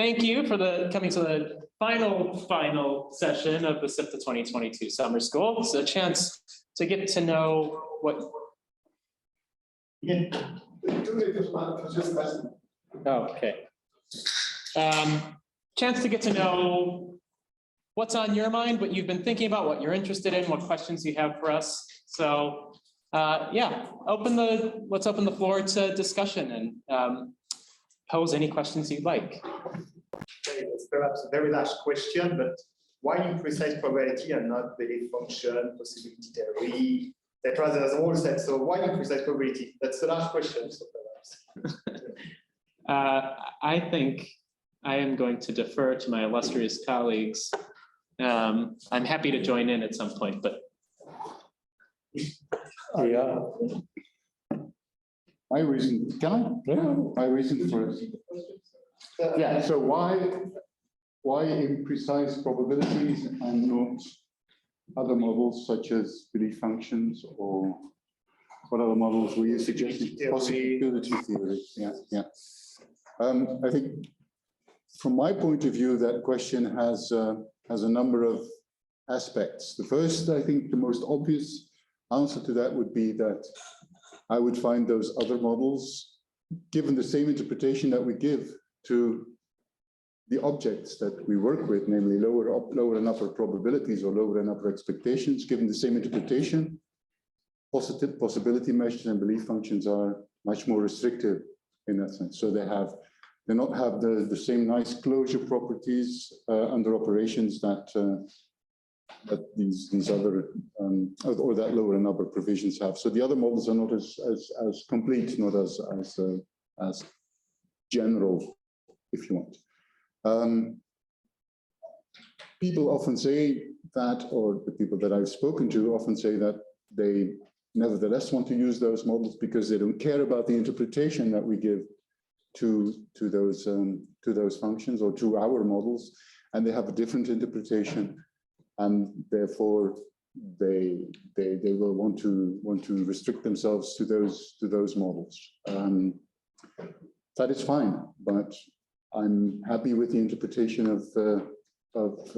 thank you for coming to the final session of the SIPTA 2022 Summer School. It's a chance to get to know what. Oh, okay. Chance to get to know what's on your mind, what you've been thinking about, what you're interested in, what questions you have for us. So yeah, let's open the floor to discussion and pose any questions you'd like. It's perhaps a very last question, but why imprecise probability and not belief function, possibility theory, etc.? There's a whole set. So why imprecise probability? That's the last question. So perhaps. I think I am going to defer to my illustrious colleagues. I'm happy to join in at some point, but. Yeah. My reason, can I? Yeah. My reason for it. Yeah, so why imprecise probabilities and not other models such as belief functions, or what other models were you suggesting? Possibility theory. Yeah. I think from my point of view, that question has a number of aspects. The first, I think the most obvious answer to that would be that I would find those other models, given the same interpretation that we give to the objects that we work with, namely lower and upper probabilities or lower and upper expectations, given the same interpretation, positive possibility measures and belief functions are much more restrictive in that sense. So they not have the same nice closure properties under operations that these other or that lower and upper provisions have. So the other models are not as complete, not as general, if you want. People often say that, or the people that I've spoken to often say that they nevertheless want to use those models because they don't care about the interpretation that we give to those functions or to our models, and they have a different interpretation, and therefore they will want to restrict themselves to those models. That is fine, but I'm happy with the interpretation of both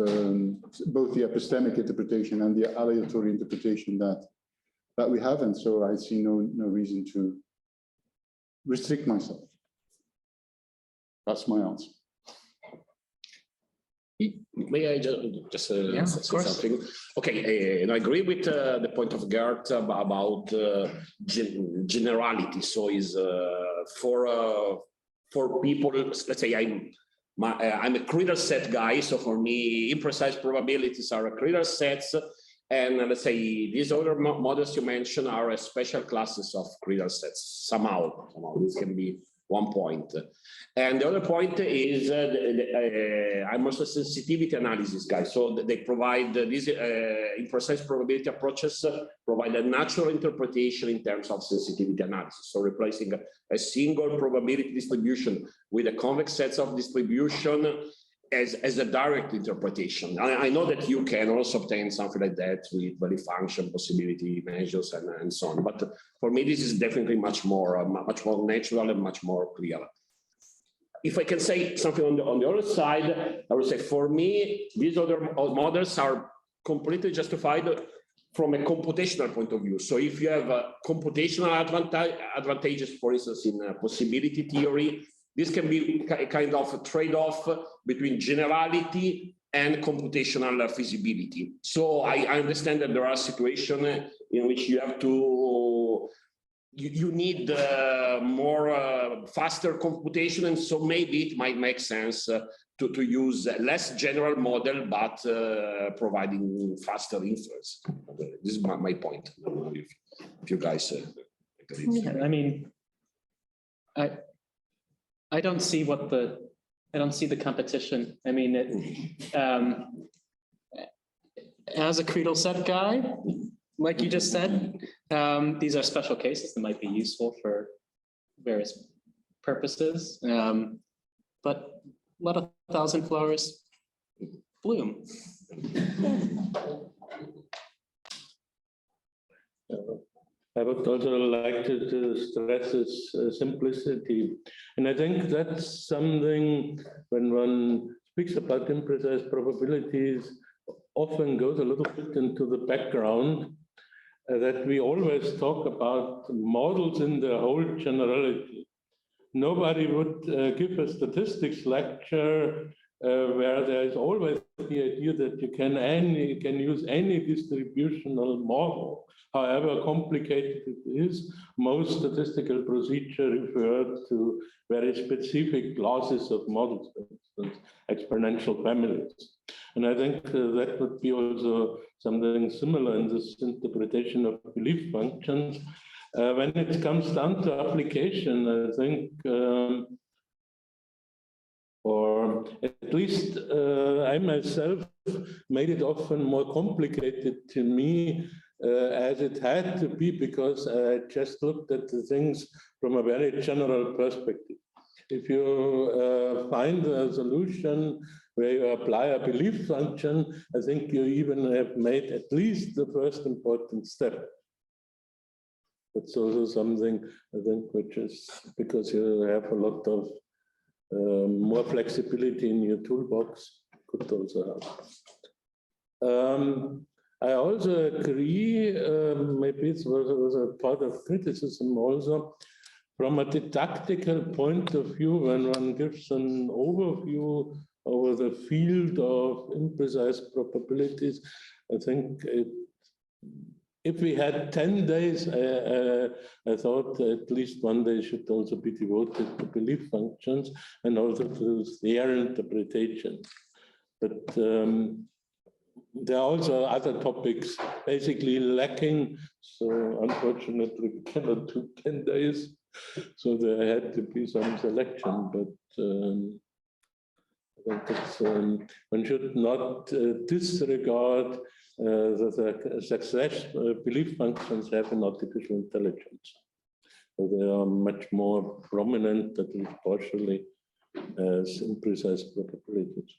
the epistemic interpretation and the aleatory interpretation that we have, and so I see no reason to restrict myself. That's my answer. May I just say something? Okay, and I agree with the point of Gert about generality. So is for people, let's say I'm a Critter set guy, so for me, imprecise probabilities are a Critter sets, and let's say these other models you mentioned are special classes of Critter sets. Somehow this can be one point. And the other point is I'm also a sensitivity analysis guy. So they provide these imprecise probability approaches provide a natural interpretation in terms of sensitivity analysis. So replacing a single probability distribution with a convex sets of distribution as a direct interpretation. I know that you can also obtain something like that with value function, possibility measures, and so on. But for me, this is definitely much more natural and much more clear. If I can say something on the other side, I would say for me, these other models are completely justified from a computational point of view. So if you have computational advantages, for instance, in possibility theory, this can be a kind of a trade-off between generality and computational feasibility. So I understand that there are situations in which you have to, you need more faster computation, and so maybe it might make sense to use a less general model, but providing faster inference. This is my point. I don't know if you guys agree. Yeah, I mean, I don't see the competition. I mean, as a Creedle set guy, like you just said, these are special cases that might be useful for various purposes. But let 1,000 flowers bloom. I would also like to stress is simplicity. And I think that's something when one speaks about imprecise probabilities, often goes a little bit into the background, that we always talk about models in their whole generality. Nobody would give a statistics lecture where there is always the idea that you can use any distributional model, however complicated it is. Most statistical procedure refer to very specific classes of models, for instance, exponential families. And I think that would be also something similar in this interpretation of belief functions. When it comes down to application, I think, or at least I myself made it often more complicated to me as it had to be, because I just looked at the things from a very general perspective. If you find a solution where you apply a belief function, I think you even have made at least the first important step. That's also something I think which is because you have a lot of more flexibility in your toolbox, could also help. I also agree, maybe it was a part of criticism also, from a didactical point of view, when one gives an overview over the field of imprecise probabilities, I think if we had 10 days, I thought at least one day should also be devoted to belief functions and also to their interpretation. But there are also other topics basically lacking. So unfortunately, we cannot do 10 days. So there had to be some selection, but I think it's, one should not disregard the success belief functions have in artificial intelligence. So they are much more prominent, at least partially, as imprecise probabilities.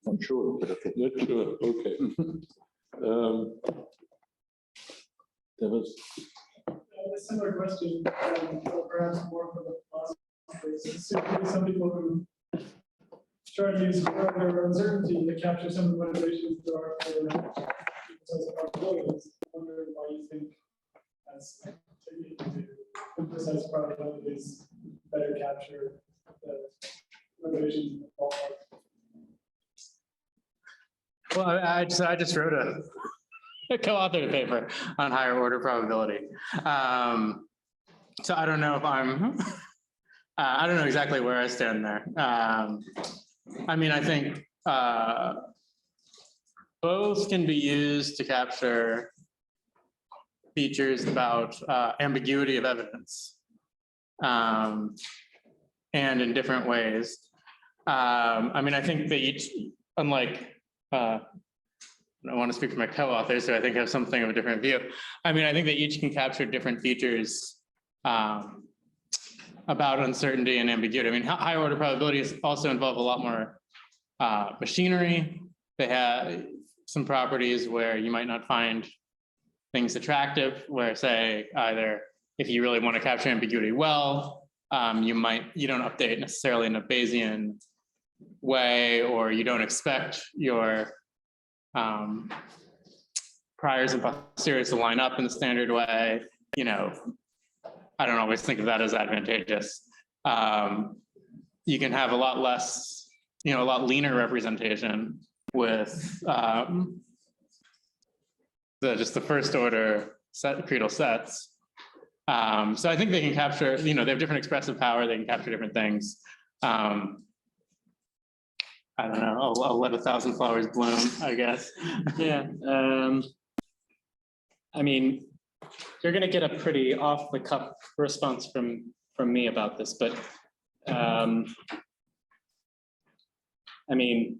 Not sure, but okay. Not sure, okay. There was a similar question, perhaps more for the philosophers. Some people who try to use their uncertainty to capture some of the motivations there are for probabilities. I'm wondering why you think as imprecise probabilities better capture the motivations in the ballpark. Well, I just wrote a co-authored paper on higher order probability. So I don't know if I'm, I don't know exactly where I stand there. I mean, I think both can be used to capture features about ambiguity of evidence, and in different ways. I mean, I think they each, unlike, I want to speak for my co-authors, so I think have something of a different view. I mean, I think they each can capture different features about uncertainty and ambiguity. I mean, higher order probabilities also involve a lot more machinery. They have some properties where you might not find things attractive, where say either if you really want to capture ambiguity well, you don't update necessarily in a Bayesian way, or you don't expect your priors and posteriors to line up in the standard way. You know, I don't always think of that as advantageous. You can have a lot less, a lot leaner representation with just the first order creedal sets. So I think they can capture, they have different expressive power, they can capture different things. I don't know, I'll let 1,000 flowers bloom, I guess. Yeah. I mean, you're going to get a pretty off the cuff response from me about this, but I mean,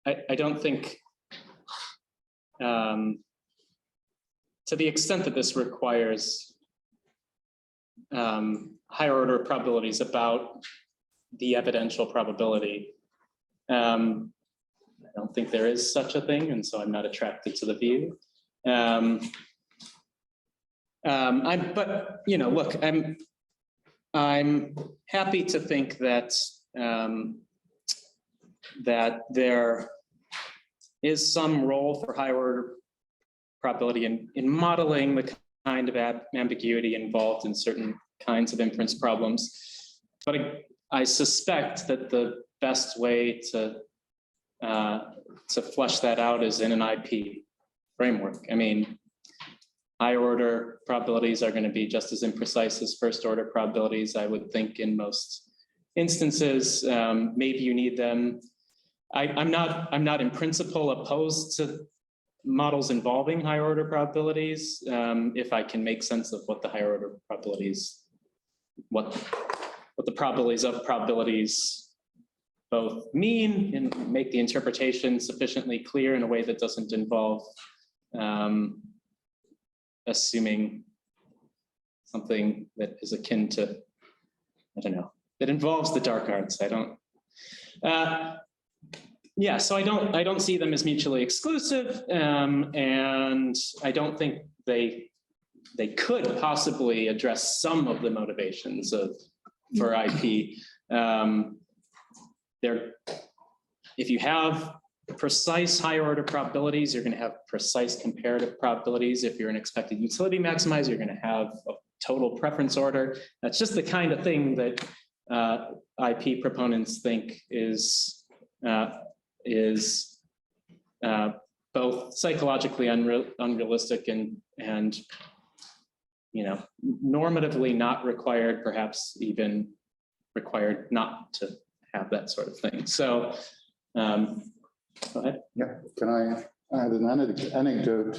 I don't think, to the extent that this requires higher order probabilities about the evidential probability, don't think there is such a thing, and so I'm not attracted to the view. But you know, look, I'm happy to think that that there is some role for higher order probability in modeling the kind of ambiguity involved in certain kinds of inference problems. But I suspect that the best way to flesh that out is in an IP framework. I mean, higher order probabilities are going to be just as imprecise as first order probabilities, I would think, in most instances. Maybe you need them. I'm not in principle opposed to models involving higher order probabilities, if I can make sense of what the higher order probabilities, what the probabilities of probabilities both mean, and make the interpretation sufficiently clear in a way that doesn't involve assuming something that is akin to, I don't know, that involves the dark arts. I don't. Yeah, so I don't see them as mutually exclusive, and I don't think they could possibly address some of the motivations for IP. If you have precise higher order probabilities, you're going to have precise comparative probabilities. If you're an expected utility maximizer, you're going to have a total preference order. That's just the kind of thing that IP proponents think is both psychologically unrealistic and you know, normatively not required, perhaps even required not to have that sort of thing. So, go ahead. Yeah, can I add an anecdote?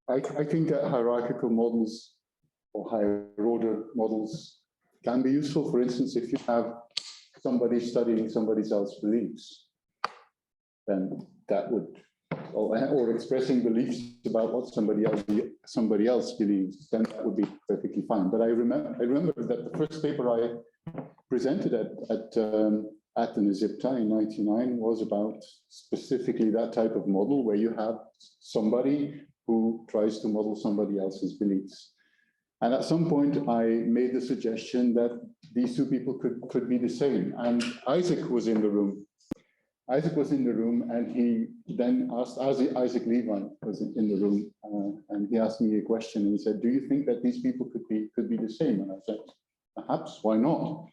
I think that hierarchical models or higher order models can be useful. For instance, if you have somebody studying somebody else's beliefs, then that would, or expressing beliefs about what somebody else believes, then that would be perfectly fine. But I remember that the first paper I presented at the SIPTA in '99 was about specifically that type of model where you have somebody who tries to model somebody else's beliefs. And at some point, I made the suggestion that these two people could be the same. And Isaac was in the room. And he then asked, Isaac Levine was in the room, and he asked me a question. And he said, "Do you think that these people could be the same?" And I said, "Perhaps. Why not?"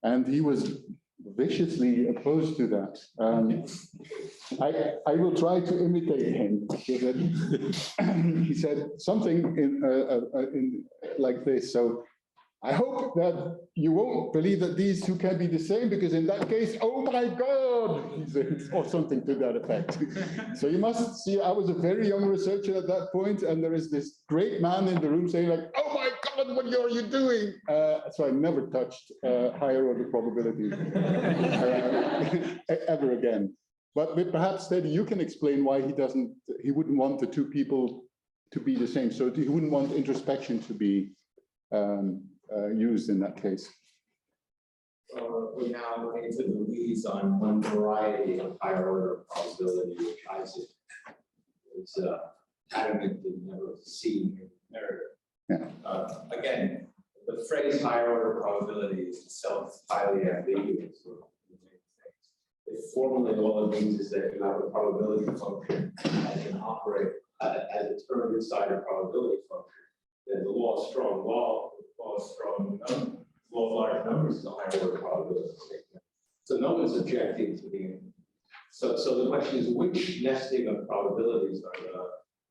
And he was viciously opposed to that. I will try to imitate him. He said something in like this. So I hope that you won't believe that these two can be the same, because in that case, oh my God, he said, or something to that effect. So you must see, I was a very young researcher at that point, and there is this great man in the room saying like, "Oh my God, what are you doing?" So I never touched higher order probability ever again. But perhaps, Teddy, you can explain why he wouldn't want the two people to be the same. So he wouldn't want introspection to be used in that case. We're now going into the weeds on one variety of higher order probability, which Isaac is adamant to never see in the narrative. Yeah. Again, the phrase higher order probability is itself highly ambiguous. Formally, all it means is that you have a probability function that can operate as a term inside a probability function. Then the law of strong law of strong number, law of large numbers is a higher order probability statement. So no one's objecting to the. So the question is, which nesting of probabilities are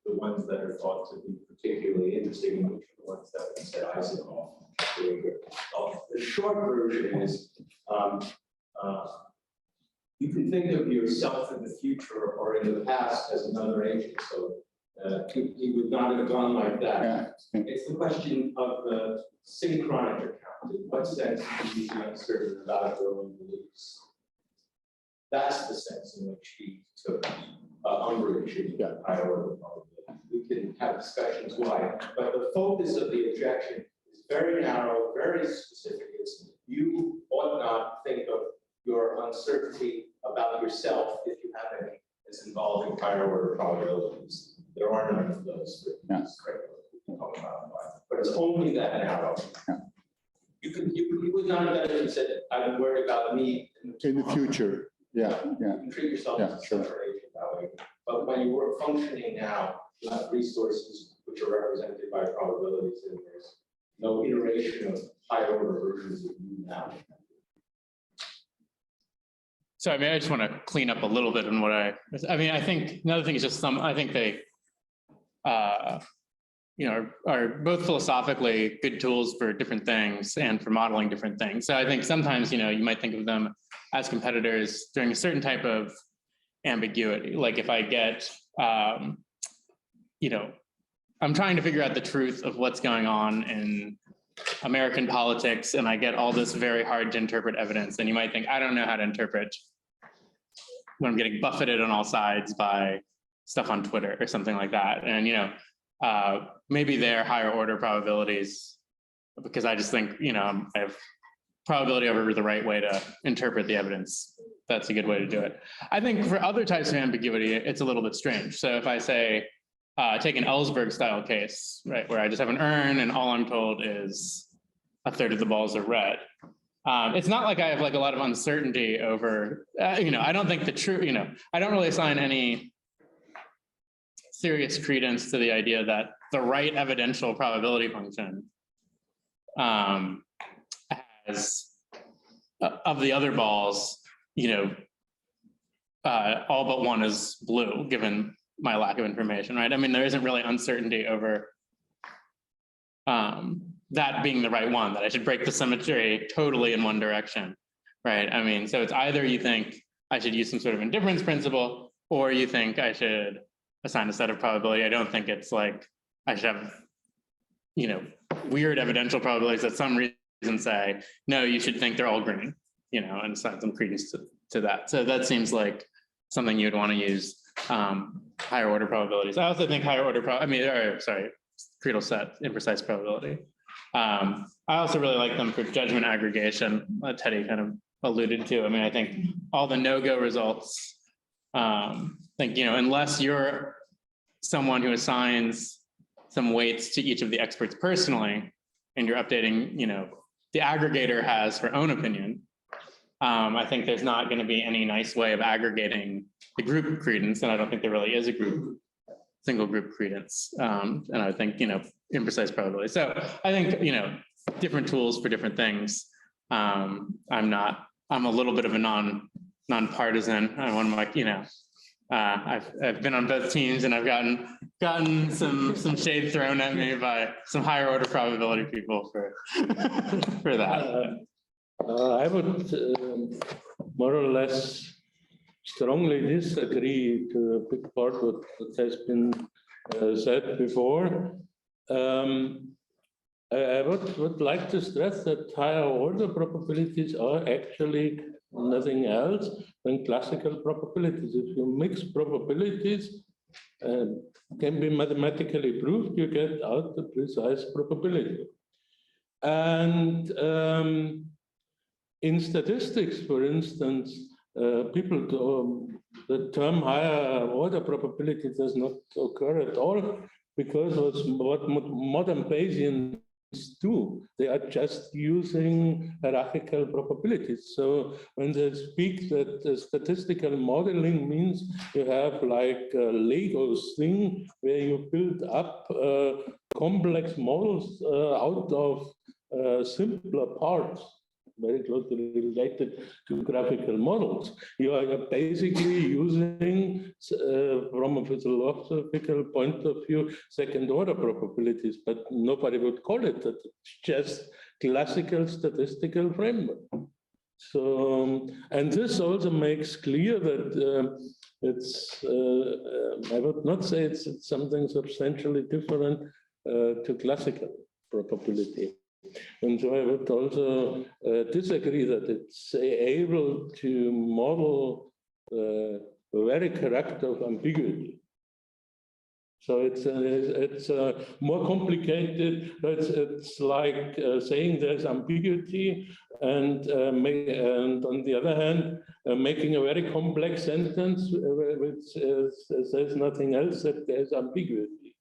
the ones that are thought to be particularly interesting, and which are the ones that we set Isaac off doing good. The short version is you can think of yourself in the future or in the past as another agent. So he would not have gone like that. Yeah. It's the question of the synchronic account. In what sense do you be uncertain about your own beliefs? That's the sense in which he took umbrage in higher order probability. We can have discussions why, but the focus of the objection is very narrow, very specific. It's you ought not think of your uncertainty about yourself, if you have any, is involving higher order probabilities. There are none of those that we can talk about, but it's only that narrow. You would not have done it and said, I'm worried about me In the future, yeah. You can treat yourself Yeah, as a sure. separate agent that way. But when you work functioning now, you have resources which are represented by probabilities, and there's no iteration of higher order versions of you now. So I mean, I just want to clean up a little bit on what I mean, I think another thing is just I think they, are both philosophically good tools for different things and for modeling different things. So I think sometimes, you might think of them as competitors during a certain type of ambiguity. Like if I get, I'm trying to figure out the truth of what's going on in American politics, and I get all this very hard to interpret evidence. And you might think, I don't know how to interpret when I'm getting buffeted on all sides by stuff on Twitter or something like that. And, maybe they're higher order probabilities because I just think, I have probability over the right way to interpret the evidence. That's a good way to do it. I think for other types of ambiguity, it's a little bit strange. So if I say, take an Ellsberg style case, right, where I just have an urn and all I'm told is a third of the balls are red. It's not like I have like a lot of uncertainty over, I don't think the true, I don't really assign any serious credence to the idea that the right evidential probability function has of the other balls, all but one is blue, given my lack of information, right? I mean, there isn't really uncertainty over that being the right one, that I should break the symmetry totally in one direction, right? I mean, so it's either you think I should use some sort of indifference principle, or you think I should assign a set of probability. I don't think it's like I should have, weird evidential probabilities that some reason say, no, you should think they're all green, and assign some credence to that. So that seems like something you'd want to use higher order probabilities. I also think higher order, Creedal set, imprecise probability. I also really like them for judgment aggregation, Teddy kind of alluded to. I mean, I think all the no-go results, unless you're someone who assigns some weights to each of the experts personally, and you're updating, the aggregator has her own opinion. I think there's not going to be any nice way of aggregating the group credence, and I don't think there really is a single group credence. And I think, imprecise probability. So I think, different tools for different things. I'm a little bit of a nonpartisan. I want to I've been on both teams, and I've gotten some shade thrown at me by some higher order probability people for that. I would more or less strongly disagree to a big part of what has been said before. I would like to stress that higher order probabilities are actually nothing else than classical probabilities. If you mix probabilities, can be mathematically proved, you get out the precise probability. And in statistics, for instance, the term higher order probability does not occur at all, because what modern Bayesians do, they are just using hierarchical probabilities. So when they speak that statistical modeling means you have like a Legos thing where you build up complex models out of simpler parts, very closely related to graphical models. You are basically using, from a philosophical point of view, second order probabilities, but nobody would call it that. It's just classical statistical framework. So, and this also makes clear that I would not say it's something substantially different to classical probability. And so I would also disagree that it's able to model the very character of ambiguity. So it's more complicated. It's like saying there's ambiguity, and on the other hand, making a very complex sentence which says nothing else that there's ambiguity.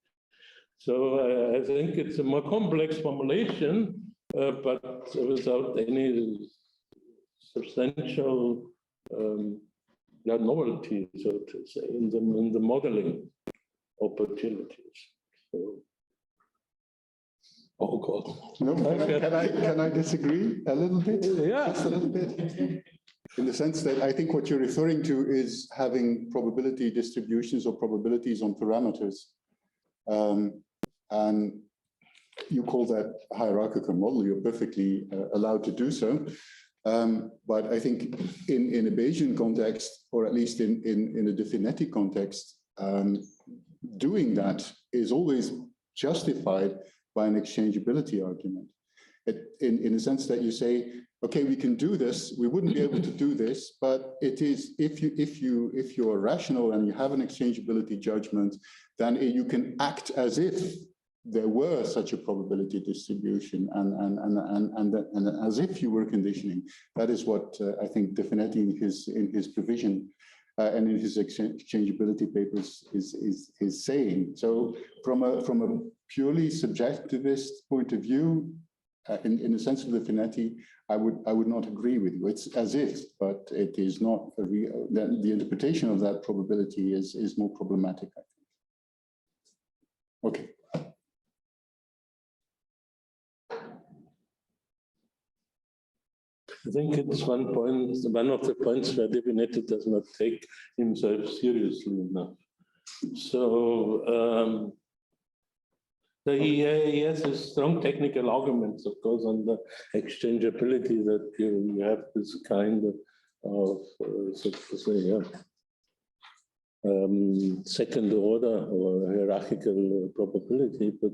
So I think it's a more complex formulation, but without any substantial novelty, so to say, in the modeling opportunities. So, oh God. No, can I disagree a little bit? Yeah. Just a little bit. In the sense that I think what you're referring to is having probability distributions or probabilities on parameters. And you call that a hierarchical model, you're perfectly allowed to do so. But I think in a Bayesian context, or at least in a Definetti context, doing that is always justified by an exchangeability argument. In the sense that you say, okay, we can do this, we wouldn't be able to do this, but it is, if you are rational and you have an exchangeability judgment, then you can act as if there were such a probability distribution and as if you were conditioning. That is what I think Definetti in his provision and in his exchangeability papers is saying. So from a purely subjectivist point of view, in the sense of Definetti, I would not agree with you. It's as if, but it is not a real. The interpretation of that probability is more problematic, I think. Okay. I think it's one of the points where Definetti does not take himself seriously enough. So he has a strong technical arguments, of course, on the exchangeability that you have this kind of so to say, second order or hierarchical probability. But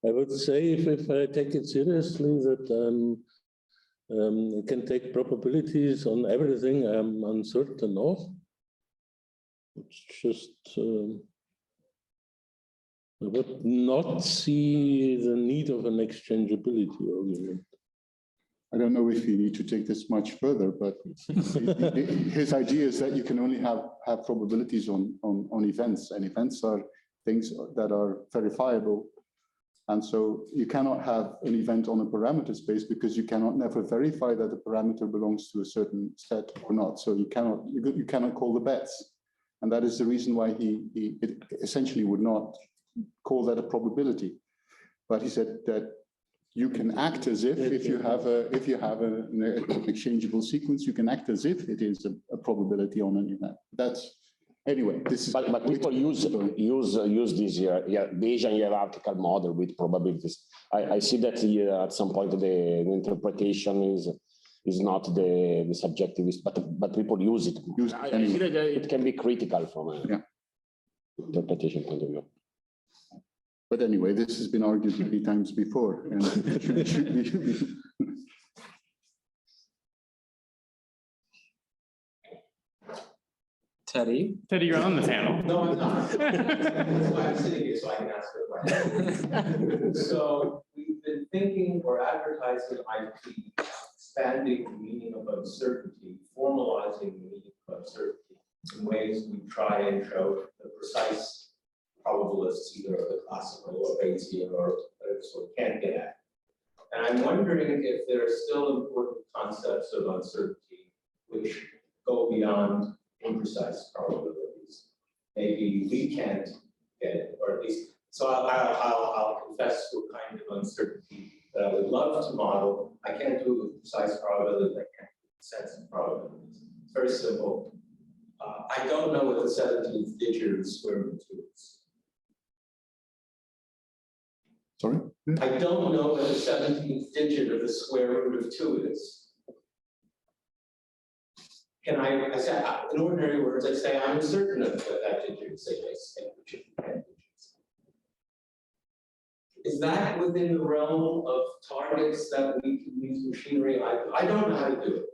I would say if I take it seriously that you can take probabilities on everything I'm uncertain of. It's just I would not see the need of an exchangeability argument. I don't know if you need to take this much further, but his idea is that you can only have probabilities on events, and events are things that are verifiable. And so you cannot have an event on a parameter space because you cannot never verify that the parameter belongs to a certain set or not. So you cannot call the bets. And that is the reason why he essentially would not call that a probability. But he said that you can act as if you have an exchangeable sequence, you can act as if it is a probability on an event. That's anyway. This is but people use this Bayesian hierarchical model with probabilities. I see that at some point the interpretation is not the subjectivist, but people use it. I see that it can be critical from an interpretation point of view. But anyway, this has been argued many times before, and should be. Teddy, you're on the panel. No, I'm not. That's why I'm sitting here, so I can ask a question. So we've been thinking or advertising IT, expanding the meaning of uncertainty, formalizing the meaning of uncertainty in ways we try and show the precise probabilists, either the classical or Bayesian or sort of can't get at. And I'm wondering if there are still important concepts of uncertainty which go beyond imprecise probabilities. Maybe we can't get it, or at least, so I'll confess to a kind of uncertainty that I would love to model. I can't do it with precise probabilities, I can't do it with sense of probabilities. It's very simple. I don't know what the 17th digit of the square root of 2 is. Sorry? I don't know what the 17th digit of the square root of 2 is. Can I say, in ordinary words, I say I'm certain of what that digit is, say it's 10 digits. Is that within the realm of targets that we can use machinery? I don't know how to do it.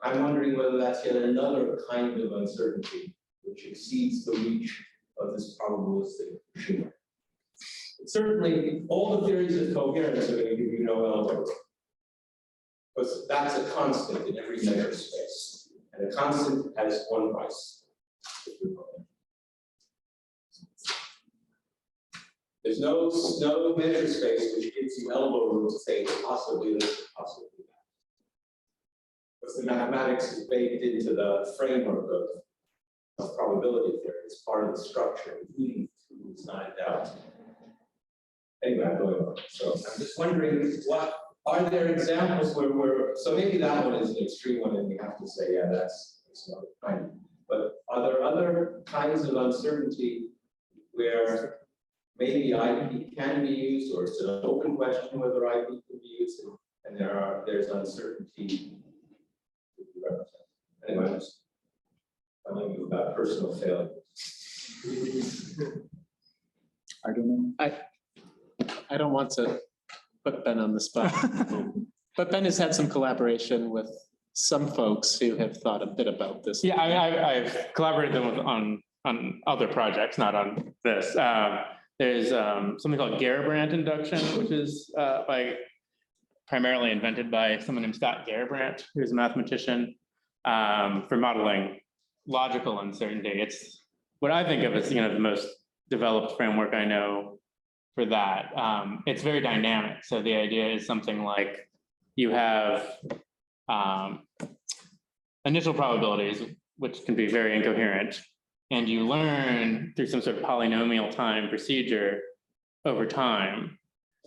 I'm wondering whether that's yet another kind of uncertainty which exceeds the reach of this probabilistic machine. Certainly, all the theories of coherence are going to give you no algebra, because that's a constant in every measure space, and a constant has one price. There's no measure space which gives you elbow room to say possibly this, possibly that. Because the mathematics is baked into the framework of probability theory. It's part of the structure. It's not in doubt. Anyway, I'm going on. So I'm just wondering, what are there examples where so maybe that one is an extreme one, and we have to say, yeah, that's not fine. But are there other kinds of uncertainty where maybe IP can be used, or it's an open question whether IP can be used, and there's uncertainty? Anyway, I'm just telling you about personal failure. I don't know. I don't want to put Ben on the spot, but Ben has had some collaboration with some folks who have thought a bit about this. Yeah, I've collaborated on other projects, not on this. There's something called Gerber induction, which is primarily invented by someone named Scott Gerber, who's a mathematician, for modeling logical uncertainty. It's what I think of as the most developed framework I know for that. It's very dynamic. So the idea is something like you have initial probabilities, which can be very incoherent, and you learn through some sort of polynomial time procedure over time.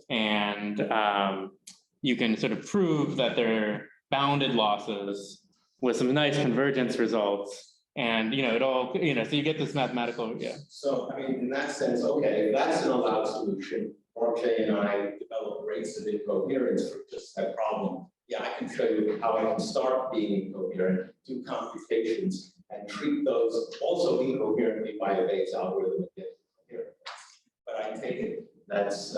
And you can sort of prove that they're bounded losses with some nice convergence results. And it all, so you get this mathematical, yeah. So, I mean, in that sense, okay, that's an allowed solution. RJ and I develop rates of incoherence for just that problem. Yeah, I can show you how I can start being incoherent, do computations, and treat those also incoherently by a Bayes algorithm and get coherent. But I take it that's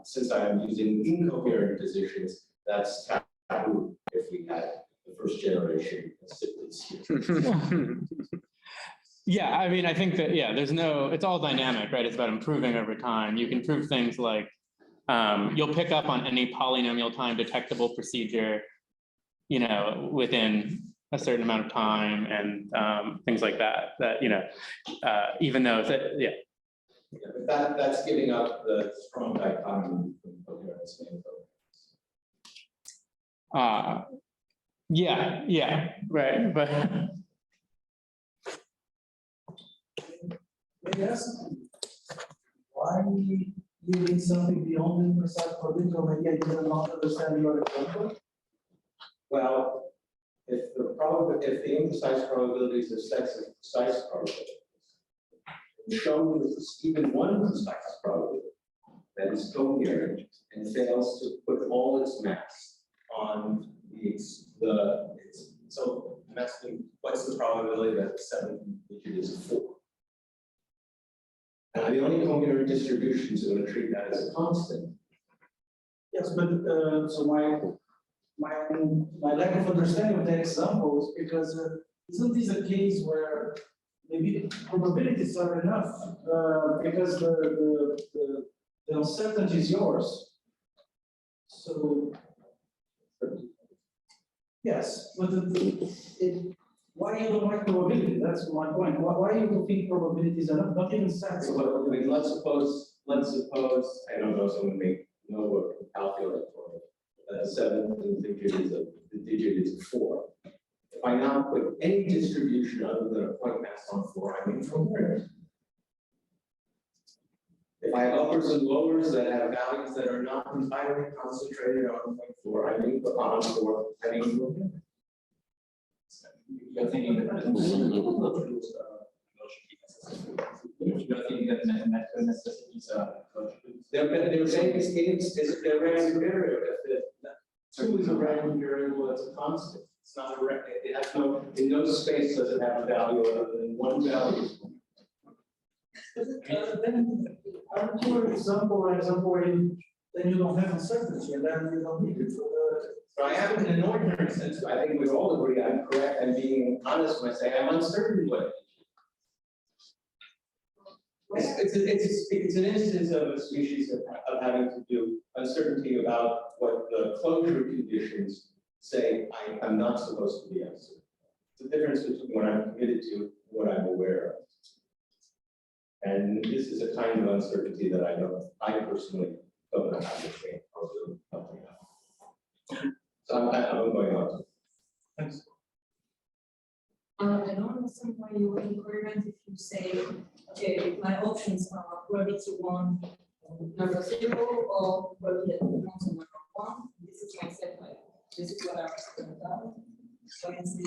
since I am using incoherent positions, that's taboo if we had the first generation SIPTAs. Yeah, I mean, I think that, it's all dynamic, right? It's about improving over time. You can prove things like you'll pick up on any polynomial time detectable procedure, within a certain amount of time, and things like that, even though but that's giving up the strong dichotomy between coherence and incoherence. Yeah, right, but Yes. Why you need something beyond imprecise probability, or maybe I did not understand your example? Well, if the imprecise probabilities are sets of precise probabilities, show there's even one precise probability that is coherent and fails to put all its mass on so I'm asking, what's the probability that the seventh digit is 4? Now, the only coherent distributions are going to treat that as a constant. Yes, but so my lack of understanding of the example is because isn't this a case where maybe probabilities are enough because the uncertainty is yours? So yes, but why you don't like probability? That's my point. Why you don't think probability is enough? Not even sense. Well, I mean, let's suppose I don't know, someone may know what to calculate for it. That the seventh digit is 4. If I now put any distribution other than a point mass on 4, I'm incoherent. If I have uppers and lowers that have values that are not entirely concentrated on 0.4, I'm incoherent. You're thinking that mathematical necessities are they're saying they're random variable. If 2 is a random variable, it's a constant. It's not a it has in no space does it have a value other than one value. Then aren't you an example where then you don't have uncertainty, and then you don't need it for the. But I am in an ordinary sense. I think we all agree I'm correct. I'm being honest when I say I'm uncertain what it is. It's an instance of a species of having to do uncertainty about what the closure conditions say I'm not supposed to be uncertain. It's the difference between what I'm committed to and what I'm aware of. And this is a kind of uncertainty that I personally don't know how to think or do something else. So I'm going on. Thanks. I don't understand why you would increment if you say, okay, my options are probability 1, number 0, or probability 1 to number 1. This is my set value. This is what I was going to do. So I can see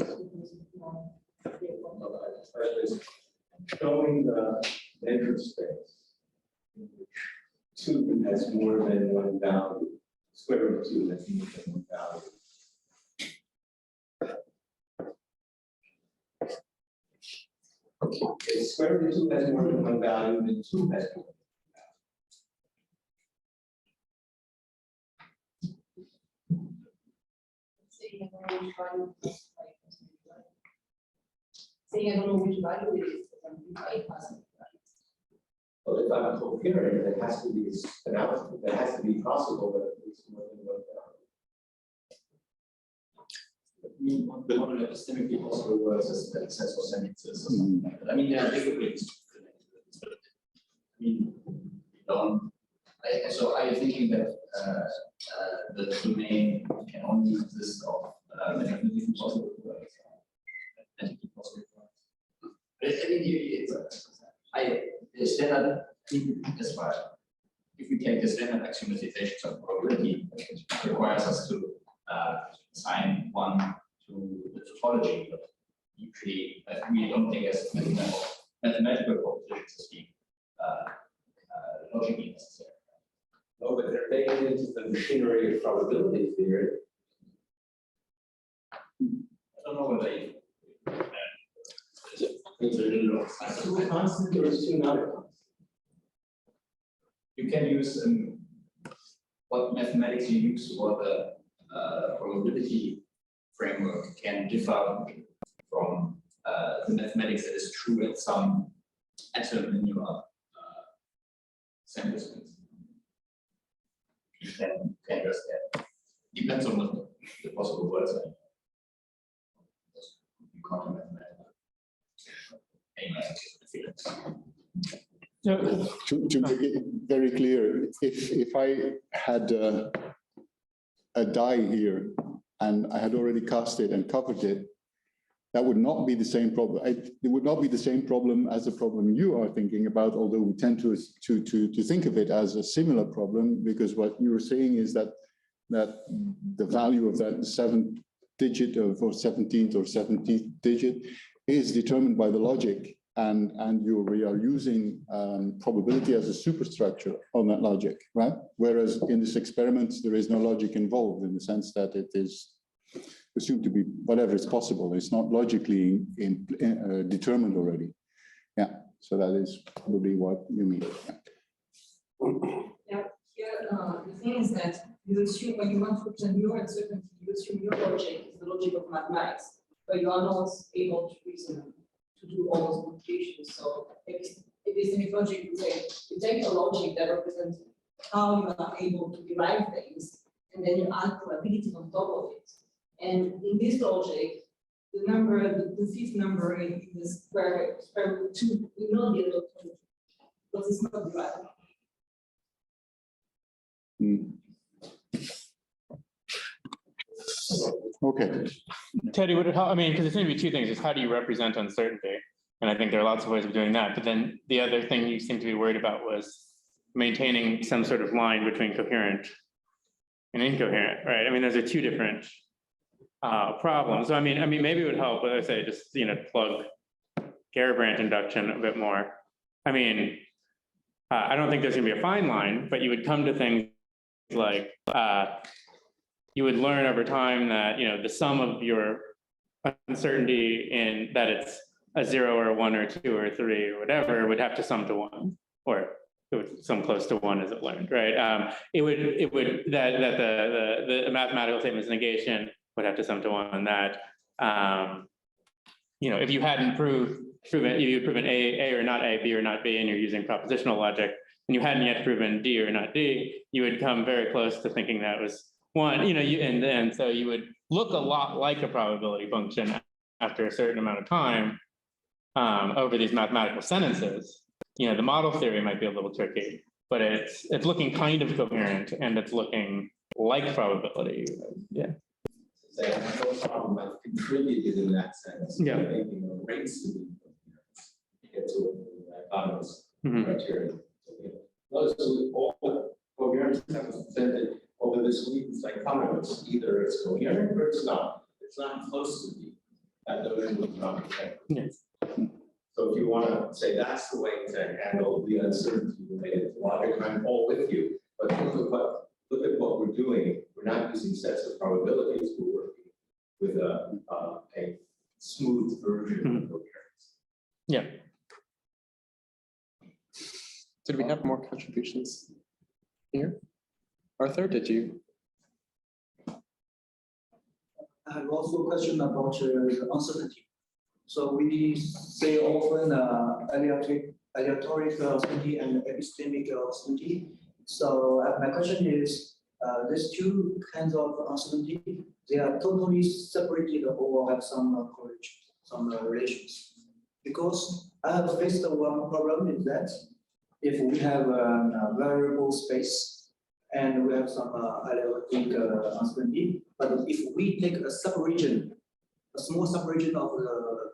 Showing the measure space in which 2 has more than one value, square root of 2 has more than one value. If square root of 2 has more than one value, then 2 has more than saying I don't know which value it is, but I'm passing. Well, if I'm coherent, it has to be analysis. It has to be possible that it's more than one value. The model epistemically also works as a sense of sentences or something like that. I mean, there are different ways to connect it, but I mean, so are you thinking that the domain can only consist of mathematically possible words? I mean, the standard, as far if we take the standard axiomatizations of probability, it requires us to assign one to the topology, but usually we don't think as mathematical propositions as being logically necessary. No, but they're taken into the machinery of probability theory. I don't know whether it's a little Is 2 constant or is 2 not a constant? you can use what mathematics you use for the probability framework can differ from the mathematics that is true at some atom in your sample space. You can just get, depends on what the possible words are. You can't mathematics. To make it very clear, if I had a die here and I had already cast it and covered it, that would not be the same problem. It would not be the same problem as the problem you are thinking about, although we tend to think of it as a similar problem, because what you were saying is that the value of that 7th digit or 17th or 17th digit is determined by the logic, and you are using probability as a superstructure on that logic, right? Whereas in this experiment, there is no logic involved in the sense that it is assumed to be whatever is possible. It's not logically determined already. Yeah, so that is probably what you mean. Yeah, here the thing is that you assume when you want to represent your uncertainty, you assume your logic is the logic of mathematics, but you are not able to reason to do all those computations. So epistemic logic, you take a logic that represents how you are able to derive things, and then you add probabilities on top of it. And in this logic, the number, the 5th number in the square root 2 will not be a total, but it's not derivable. Okay. Teddy, would it help? I mean, because it's going to be 2 things. Is how do you represent uncertainty? And I think there are lots of ways of doing that. But then the other thing you seem to be worried about was maintaining some sort of line between coherent and incoherent, right? I mean, those are 2 different problems. So I mean, maybe it would help, but I say just plug Gert induction a bit more. I mean, I don't think there's going to be a fine line, but you would come to things like you would learn over time that the sum of your uncertainty in that it's a 0 or a 1 or 2 or 3 or whatever would have to sum to 1, or it would sum close to 1 as it learned, right? It would that the mathematical statement's negation would have to sum to 1. That if you hadn't proved proven, you've proven A or not A, B or not B, and you're using propositional logic, and you hadn't yet proven D or not D, you would come very close to thinking that was one, and so you would look a lot like a probability function after a certain amount of time over these mathematical sentences. The model theory might be a little tricky, but it's looking kind of coherent and it's looking like probability. Yeah. Say, I have no problem. I've contributed in that sense. Yeah. Making the rates to get to the autonomous criteria. Notice all the coherence that was presented over this week is like comments. Either it's coherent or it's not. It's not close to be. That notion was not protected. Yes. So if you want to say that's the way to handle the uncertainty related to logic, I'm all with you. But look at what we're doing. We're not using sets of probabilities. We're working with a smooth version of coherence. Yeah. Did we have more contributions here? Arthur, did you? I have also a question about the uncertainty. So we say often aleatoric uncertainty and epistemic uncertainty. So my question is, these two kinds of uncertainty, they are totally separated or have some correlation, some relations. Because I have faced one problem is that if we have a variable space and we have some aleatoric uncertainty, but if we take a subregion, a small subregion of the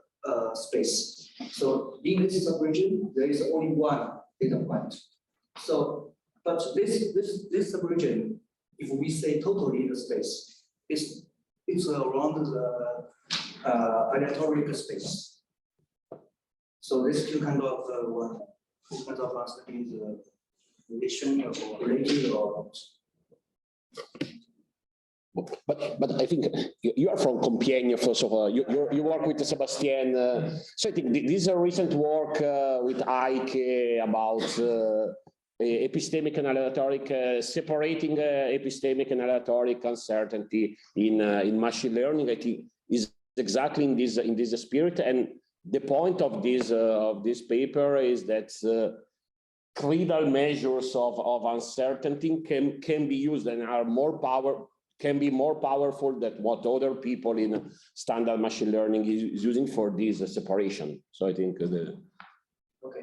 space, so in this subregion there is only one data point. So, but this subregion, if we say totally the space, it's around the aleatoric space. So this two kind of uncertainty is relation or related or not. But I think you are from Compiègne, first of all. You work with Sebastian. So I think this is a recent work with Ike about epistemic and aleatoric, separating epistemic and aleatoric uncertainty in machine learning. I think is exactly in this spirit. And the point of this paper is that cradle measures of uncertainty can be used and are can be more powerful than what other people in standard machine learning is using for this separation. So I think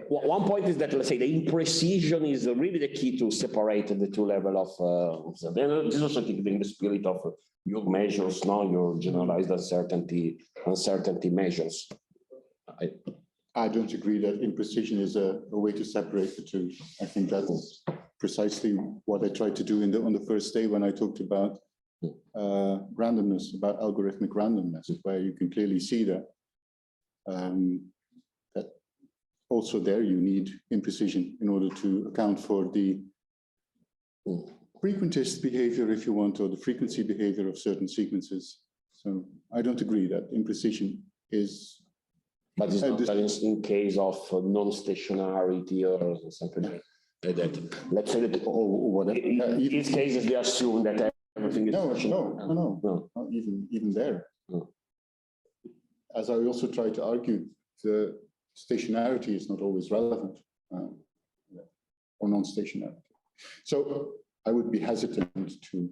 one point is that, let's say, the imprecision is really the key to separate the two levels of this is also in the spirit of your measures, now your generalized uncertainty measures. I don't agree that imprecision is a way to separate the two. I think that's precisely what I tried to do on the first day when I talked about randomness, about algorithmic randomness, where you can clearly see that that also there you need imprecision in order to account for the frequentist behavior, if you want, or the frequency behavior of certain sequences. So I don't agree that imprecision is. But it's not in case of non-stationarity or something like that. Let's say that in these cases they assume that everything is no, not even there. No. As I also try to argue, the stationarity is not always relevant, or non-stationarity. So I would be hesitant to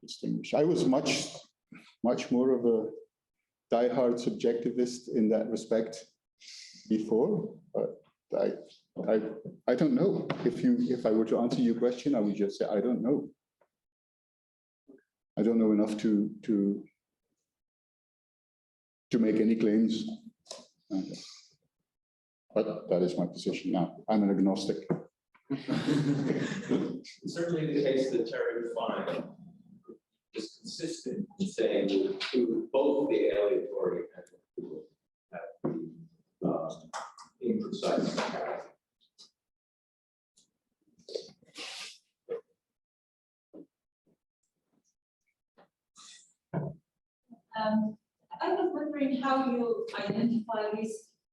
distinguish. I was much more of a diehard subjectivist in that respect before, but I don't know. If I were to answer your question, I would just say I don't know. I don't know enough to make any claims. But that is my position now. I'm an agnostic. Certainly the case that Terry defined is consistent in saying to both the aleatory and the imprecise. I was wondering how you identify this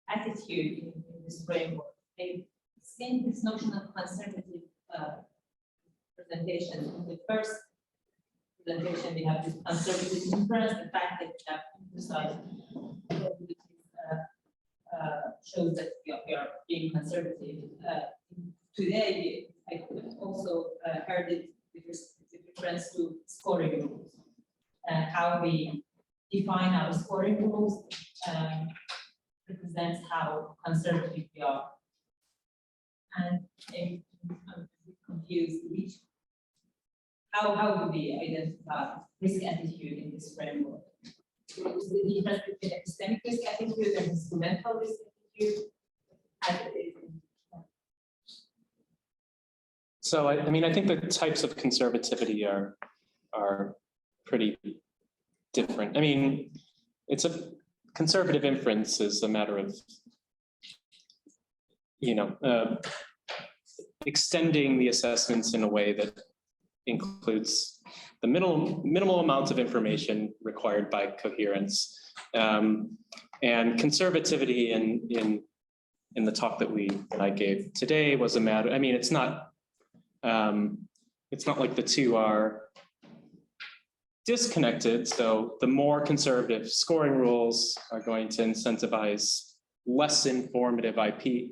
attitude in this framework. I've seen this notion of conservative presentation. In the first presentation, we have this conservative inference, the fact that we have imprecise shows that we are being conservative. Today, I also heard it with reference to scoring rules. How we define our scoring rules represents how conservative we are. And I'm a bit confused. How do we identify risk attitude in this framework? Is the difference between epistemic risk attitude and instrumental risk attitude? So I mean, I think the types of conservativity are pretty different. I mean, it's a conservative inference is a matter of, extending the assessments in a way that includes the minimal amounts of information required by coherence. And conservativity in the talk that I gave today was a matter, I mean, it's not like the two are disconnected. So the more conservative scoring rules are going to incentivize less informative IP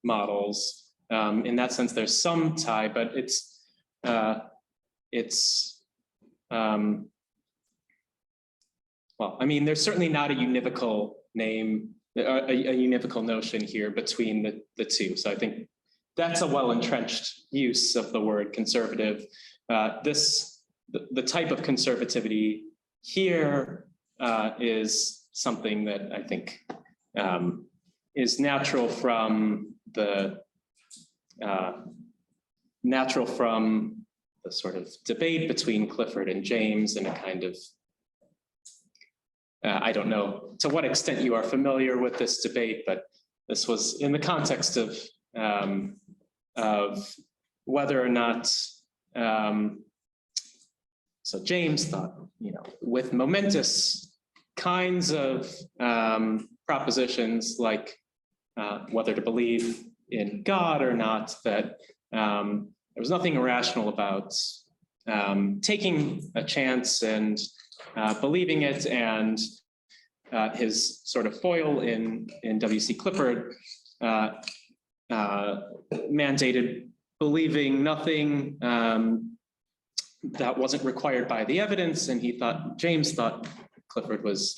models. In that sense, there's some tie, but well, I mean, there's certainly not a univocal name, a univocal notion here between the two. So I think that's a well-entrenched use of the word conservative. The type of conservativity here is something that I think is natural from the sort of debate between Clifford and James and a kind of, I don't know to what extent you are familiar with this debate, but this was in the context of whether or not, so James thought, with momentous kinds of propositions like whether to believe in God or not, that there was nothing irrational about taking a chance and believing it, and his sort of foil in W.C. Clifford mandated believing nothing that wasn't required by the evidence, and James thought Clifford was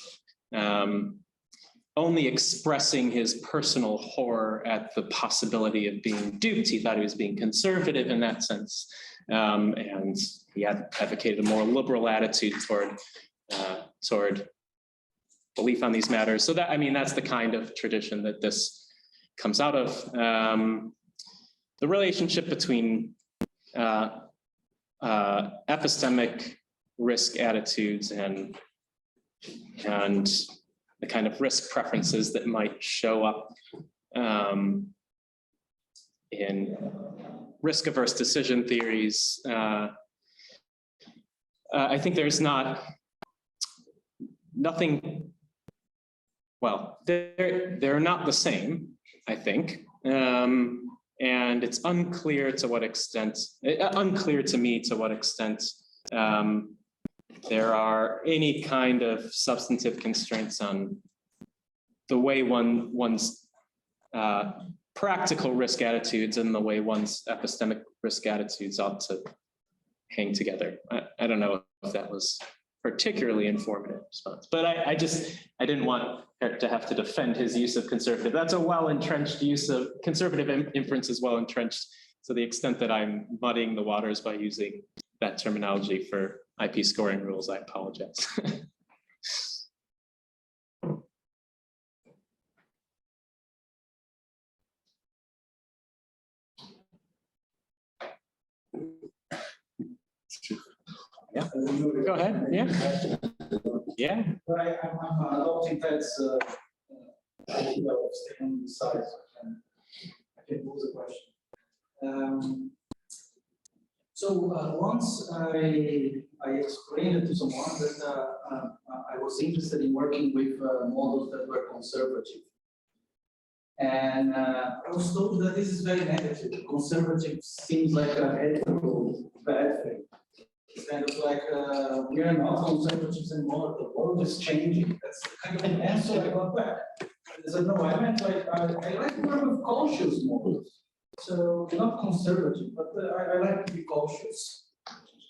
only expressing his personal horror at the possibility of being duped. He thought he was being conservative in that sense, and he advocated a more liberal attitude toward belief on these matters. So that, I mean, that's the kind of tradition that this comes out of. The relationship between epistemic risk attitudes and the kind of risk preferences that might show up in risk-averse decision theories. I think there's nothing, well, they're not the same, I think. And it's unclear to what extent, unclear to me to what extent there are any kind of substantive constraints on the way one's practical risk attitudes and the way one's epistemic risk attitudes ought to hang together. I don't know if that was particularly informative response, but I didn't want to have to defend his use of conservative. That's a well-entrenched use of conservative inference is well-entrenched to the extent that I'm muddying the waters by using that terminology for IP scoring rules. I apologize. Yeah, go ahead. Yeah. Yeah. But I'm adopting that idea of staying on the side. I can pose a question. So once I explained it to someone that I was interested in working with models that were conservative. And I was told that this is very negative. Conservative seems like a ethical bad thing. It's kind of like we are not conservatives anymore. The world is changing. That's the kind of an answer I got back. So no, I meant like, I like to work with cautious models. So not conservative, but I like to be cautious.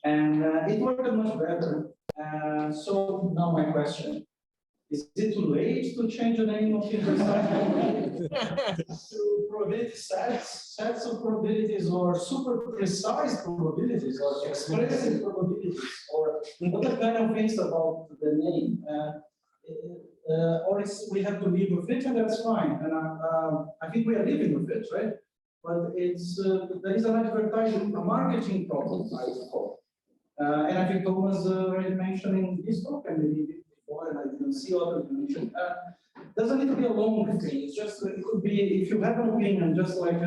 And it worked much better. So now my question, is it too late to change the name of Imprecise to probability sets of probabilities, or super precise probabilities, or expressive probabilities, or other kind of things about the name? Or we have to live with it, and that's fine. And I think we are living with it, right? But it's there is an advertising, a marketing problem, I would call. And I think Thomas already mentioned in his talk, and maybe before, and I didn't see others mention. Doesn't need to be a long thing. It's just it could be, if you have an opinion, just like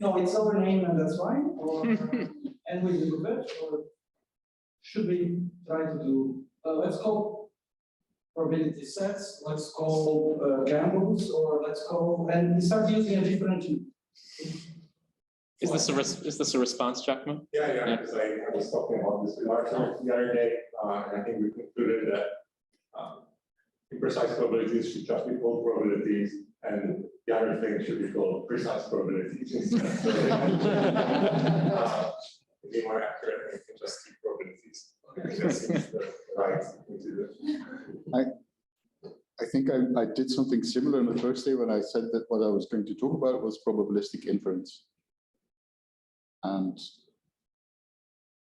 no, it's our name and that's fine, or and we live with it, or should we try to do? Let's call probability sets. Let's call gambles, or let's call, and we start using a different. Is this a response, Jackman? Yeah, because I was talking about this with Arthur the other day, and I think we concluded that imprecise probabilities should just be called probabilities, and the other thing should be called precise probabilities instead. So, to be more accurate, we can just keep probabilities. That seems the right thing to do. I think I did something similar on the first day when I said that what I was going to talk about was probabilistic inference. And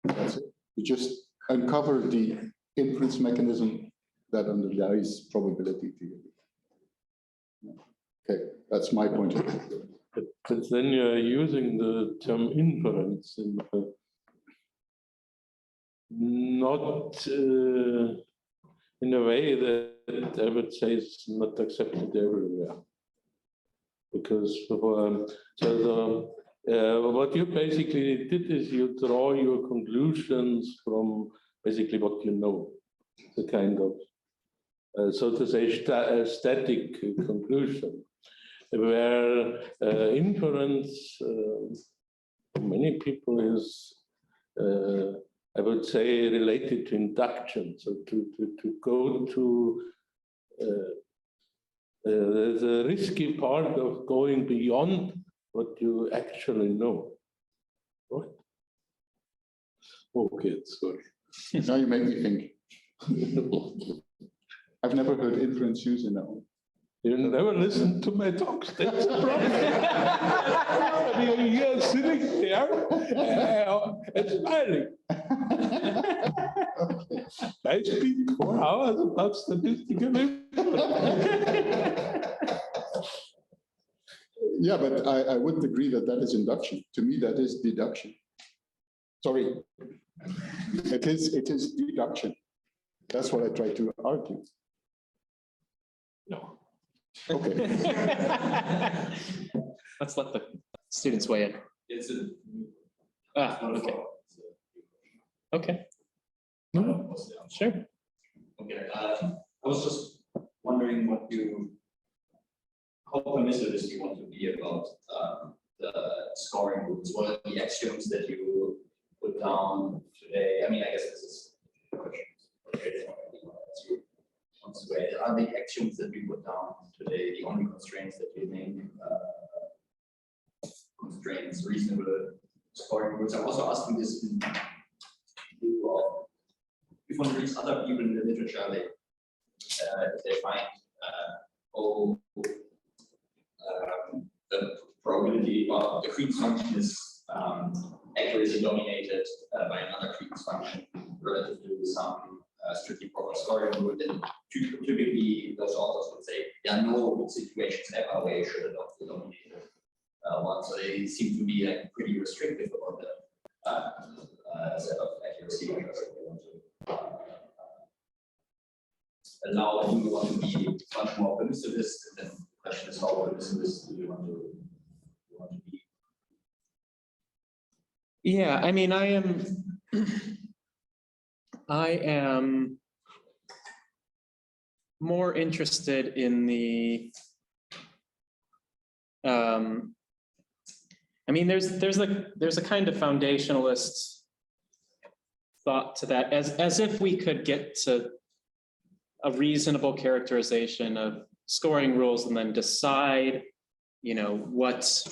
that's it. We just uncover the inference mechanism that underlies probability theory. Okay, that's my point of view. But then you're using the term inference in not in a way that I would say is not accepted everywhere. Because what you basically did is you draw your conclusions from basically what you know, the kind of, so to say, static conclusion, where inference, many people is, I would say, related to induction. So to go to, there's a risky part of going beyond what you actually know. Right? Okay, sorry. Now you make me think. I've never heard inference used in that one. You never listened to my talks. That's the problem. You're sitting there and smiling. I speak 4 hours about statistical inference. Yeah, but I wouldn't agree that that is induction. To me, that is deduction. Sorry, it is deduction. That's what I try to argue. No. Okay. Let's let the students weigh in. It's a. Okay. Okay. No, sure. Okay. I was just wondering how permissive you want to be about the scoring rules. What are the axioms that you put down today? I mean, I guess this is a question. Are the axioms that we put down today the only constraints that you think constraints reasonable scoring rules? I'm also asking this in view of if one reads other people in the literature, if they find the probability of the Creans function is accuracy dominated by another Creans function relative to some strictly proper scoring rule, then typically those authors would say there are no situations ever where you should adopt the dominated one. So they seem to be like pretty restrictive about the set of accuracy measures that they want to allow. Do you want to be much more permissivist? And then the question is, how permissivist do you want to be? Yeah, I mean, I am more interested in the I mean, there's a kind of foundationalist thought to that, as if we could get to a reasonable characterization of scoring rules and then decide, you know, what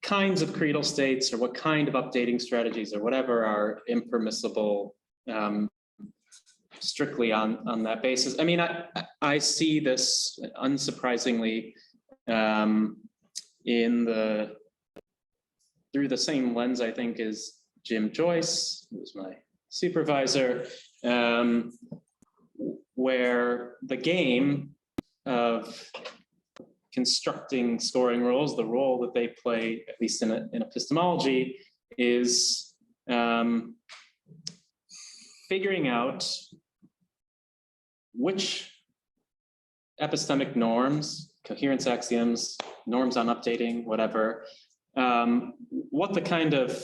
kinds of creedal states or what kind of updating strategies or whatever are impermissible strictly on that basis. I mean, I see this unsurprisingly through the same lens, I think, as Jim Joyce, who was my supervisor, where the game of constructing scoring rules, the role that they play, at least in epistemology, is figuring out which epistemic norms, coherence axioms, norms on updating, whatever, what the kind of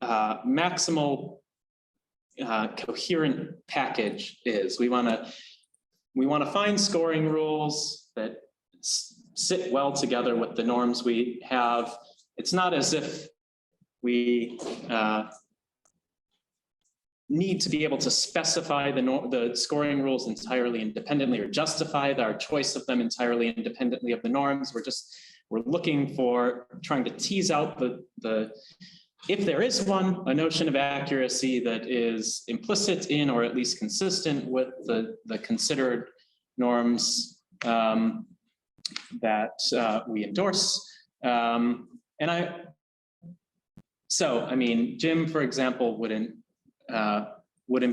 maximal coherent package is. We want to find scoring rules that sit well together with the norms we have. It's not as if we need to be able to specify the scoring rules entirely independently or justify our choice of them entirely independently of the norms. We're looking for trying to tease out if there is one, a notion of accuracy that is implicit in or at least consistent with the considered norms that we endorse. I mean, Jim, for example, wouldn't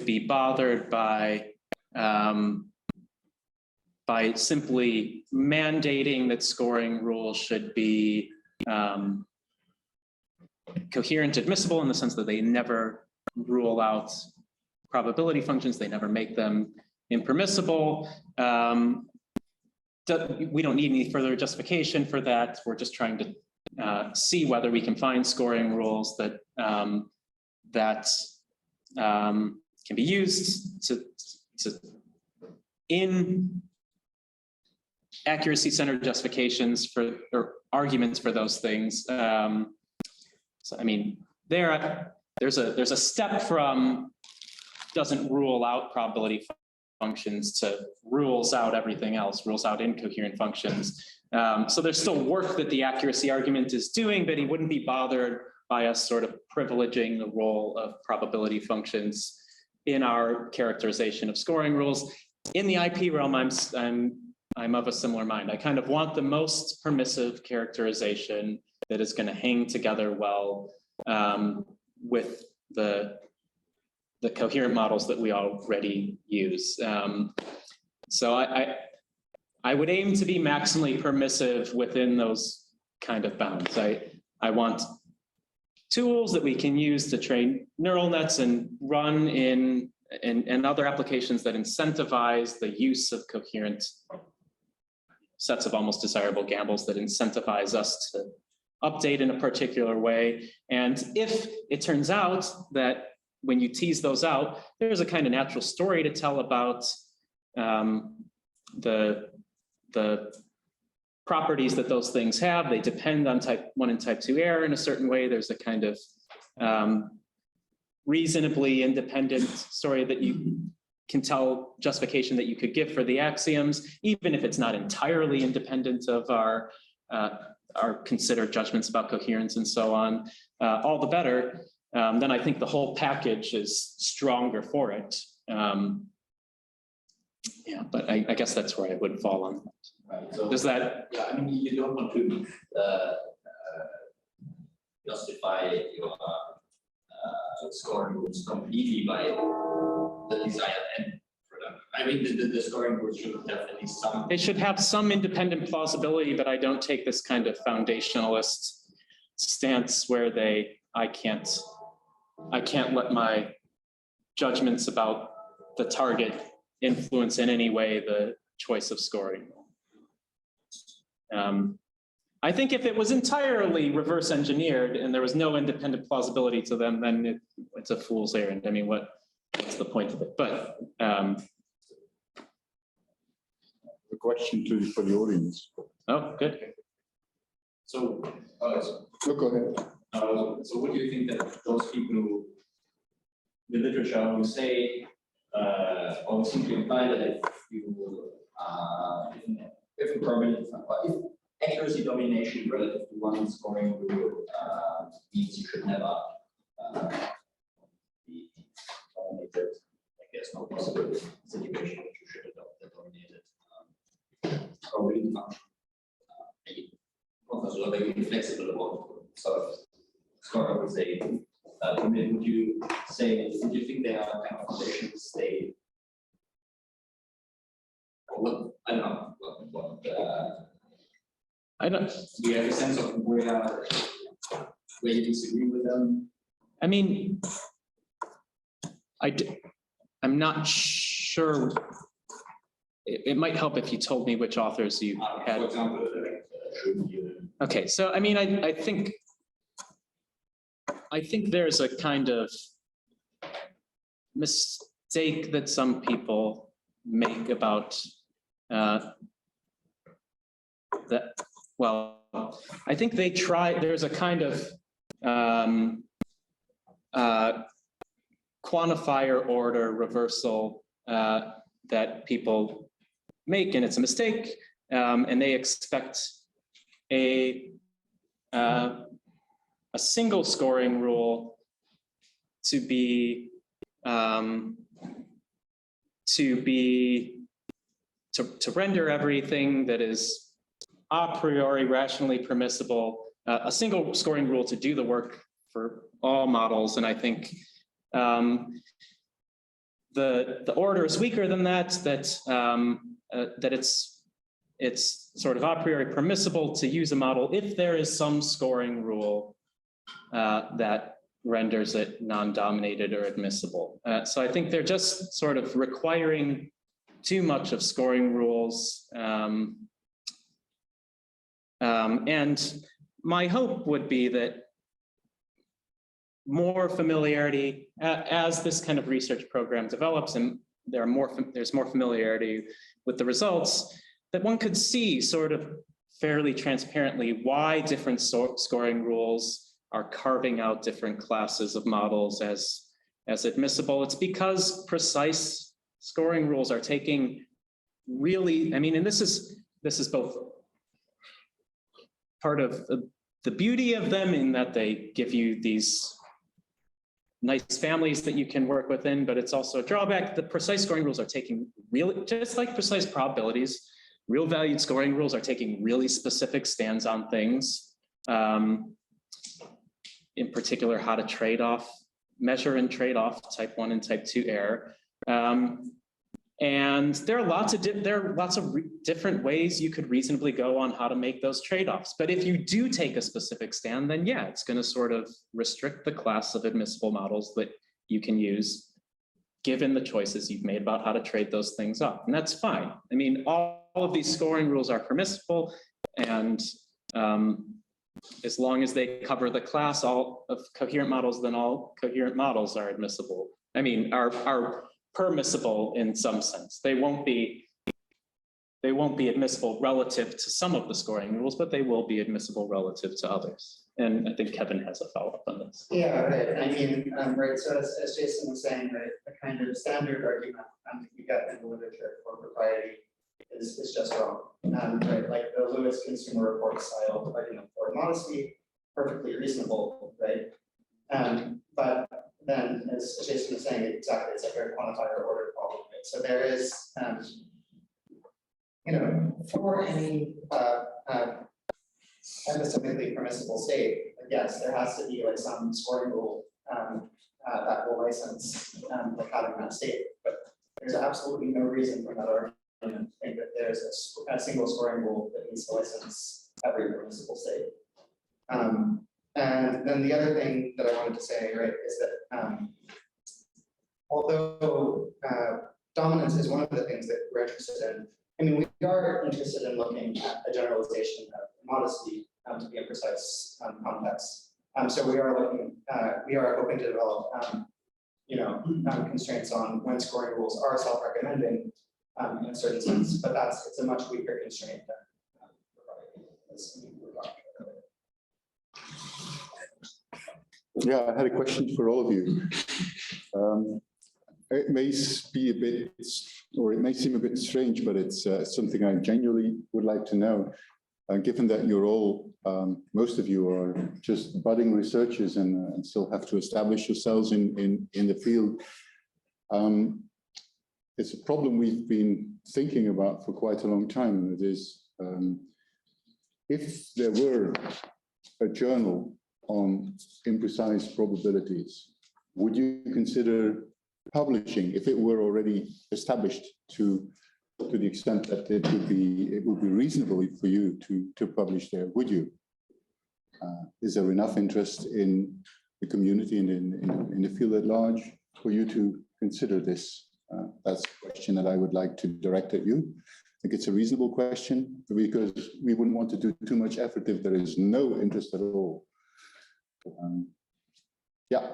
be bothered by simply mandating that scoring rules should be coherent admissible in the sense that they never rule out probability functions, they never make them impermissible. We don't need any further justification for that. We're just trying to see whether we can find scoring rules that can be used in accuracy-centered justifications or arguments for those things. So I mean, there's a step from doesn't rule out probability functions to rules out everything else, rules out incoherent functions. So there's still work that the accuracy argument is doing, but he wouldn't be bothered by us sort of privileging the role of probability functions in our characterization of scoring rules. In the IP realm, I'm of a similar mind. I kind of want the most permissive characterization that is going to hang together well with the coherent models that we already use. So I would aim to be maximally permissive within those kind of bounds. I want tools that we can use to train neural nets and run in other applications that incentivize the use of coherent sets of almost desirable gambles that incentivize us to update in a particular way. And if it turns out that when you tease those out, there's a kind of natural story to tell about the properties that those things have. They depend on type 1 and type 2 error in a certain way. There's a kind of reasonably independent story that you can tell, justification that you could give for the axioms, even if it's not entirely independent of our considered judgments about coherence and so on, all the better. Then I think the whole package is stronger for it. Yeah, but I guess that's where I would fall on. Right, so, does that? Yeah, I mean, you don't want to justify your scoring rules completely by the desired end product. I mean, the scoring rules should have at least some. They should have some independent plausibility, but I don't take this kind of foundationalist stance where I can't let my judgments about the target influence in any way the choice of scoring. I think if it was entirely reverse engineered and there was no independent plausibility to them, then it's a fool's errand. I mean, what's the point of it? But the question for the audience. oh, good. So, Go ahead. so what do you think that those people who the literature who say, or seem to imply that if a probability, if accuracy domination relative to one scoring rule means you should never be dominated, like there's no possible situation that you should adopt the dominated probability function. Professor Ludwig be flexible about sort of score, I would say. Would you think they are kind of foundational state? Or what, I don't know, I don't. Do you have a sense of where you disagree with them? I mean, I'm not sure. It might help if you told me which authors you had. For example, Okay, so I mean, I think there's a kind of mistake that some people make about that. Well, I think they try. There's a kind of quantifier order reversal that people make, and it's a mistake, and they expect a single scoring rule to render everything that is a priori rationally permissible, a single scoring rule to do the work for all models. And I think the order is weaker than that, that it's sort of a priori permissible to use a model if there is some scoring rule that renders it non-dominated or admissible. So I think they're just sort of requiring too much of scoring rules. And my hope would be that more familiarity, as this kind of research program develops and there's more familiarity with the results, that one could see sort of fairly transparently why different scoring rules are carving out different classes of models as admissible. It's because precise scoring rules are taking really, I mean, and this is both part of the beauty of them in that they give you these nice families that you can work within, but it's also a drawback. The precise scoring rules are taking really, just like precise probabilities, real valued scoring rules are taking really specific stands on things. In particular, how to measure and trade off type 1 and type 2 error. And there are lots of different ways you could reasonably go on how to make those trade-offs. But if you do take a specific stand, then yeah, it's going to sort of restrict the class of admissible models that you can use, given the choices you've made about how to trade those things up. And that's fine. I mean, all of these scoring rules are permissible, and as long as they cover the class all of coherent models, then all coherent models are admissible. I mean, are permissible in some sense. They won't be admissible relative to some of the scoring rules, but they will be admissible relative to others. And I think Kevin has a follow-up on this. Yeah, right. I mean, right. So as Jason was saying, right, the kind of standard argument you get in the literature for propriety is just wrong. Right, like the Lewis Consumer Report style argument for modesty, perfectly reasonable, right? But then, as Jason was saying, exactly, it's like a quantifier order problem. Right? So there is, for any epistemically permissible state, yes, there has to be like some scoring rule that will license like having that state. But there's absolutely no reason for another argument to think that there's a single scoring rule that needs to license every permissible state. And then the other thing that I wanted to say, right, is that although dominance is one of the things that we're interested in, I mean, we are interested in looking at a generalization of modesty to be imprecise context. So we are hoping to develop, constraints on when scoring rules are self-recommending in a certain sense, but it's a much weaker constraint than Yeah, I had a question for all of you. It may be a bit, or it may seem a bit strange, but it's something I genuinely would like to know. Given that you're all, most of you are just budding researchers and still have to establish yourselves in the field. It's a problem we've been thinking about for quite a long time, and it is, if there were a journal on imprecise probabilities, would you consider publishing if it were already established to the extent that it would be reasonable for you to publish there? Would you? Is there enough interest in the community and in the field at large for you to consider this? That's a question that I would like to direct at you. I think it's a reasonable question because we wouldn't want to do too much effort if there is no interest at all. Yeah.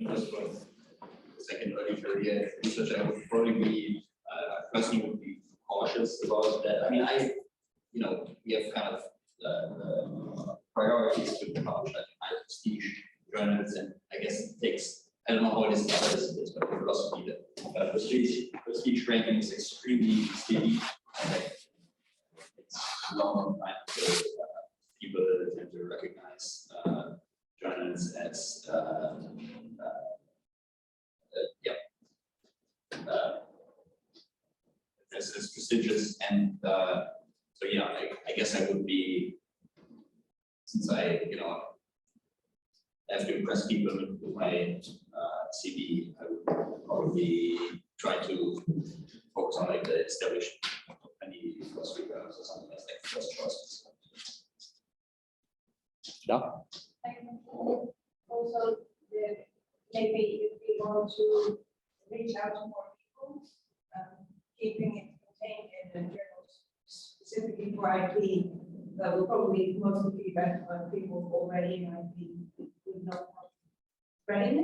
Just for the second early career research, I would probably be, personally would be cautious about that. I mean, we have kind of priorities to publish like high prestige journals, and I guess it takes, I don't know how it is in other disciplines, but in philosophy, the prestige ranking is extremely steady. It's a long time until people tend to recognize journals as as prestigious, and so yeah, I guess I would be, since I have to impress people with my CV, I would probably try to focus on like the established any philosophy journals or something that's like first choices. Yeah. Also, maybe if we want to reach out to more people, keeping it contained in the journals specifically for IP, that will probably mostly be better when people already in IP would know spreading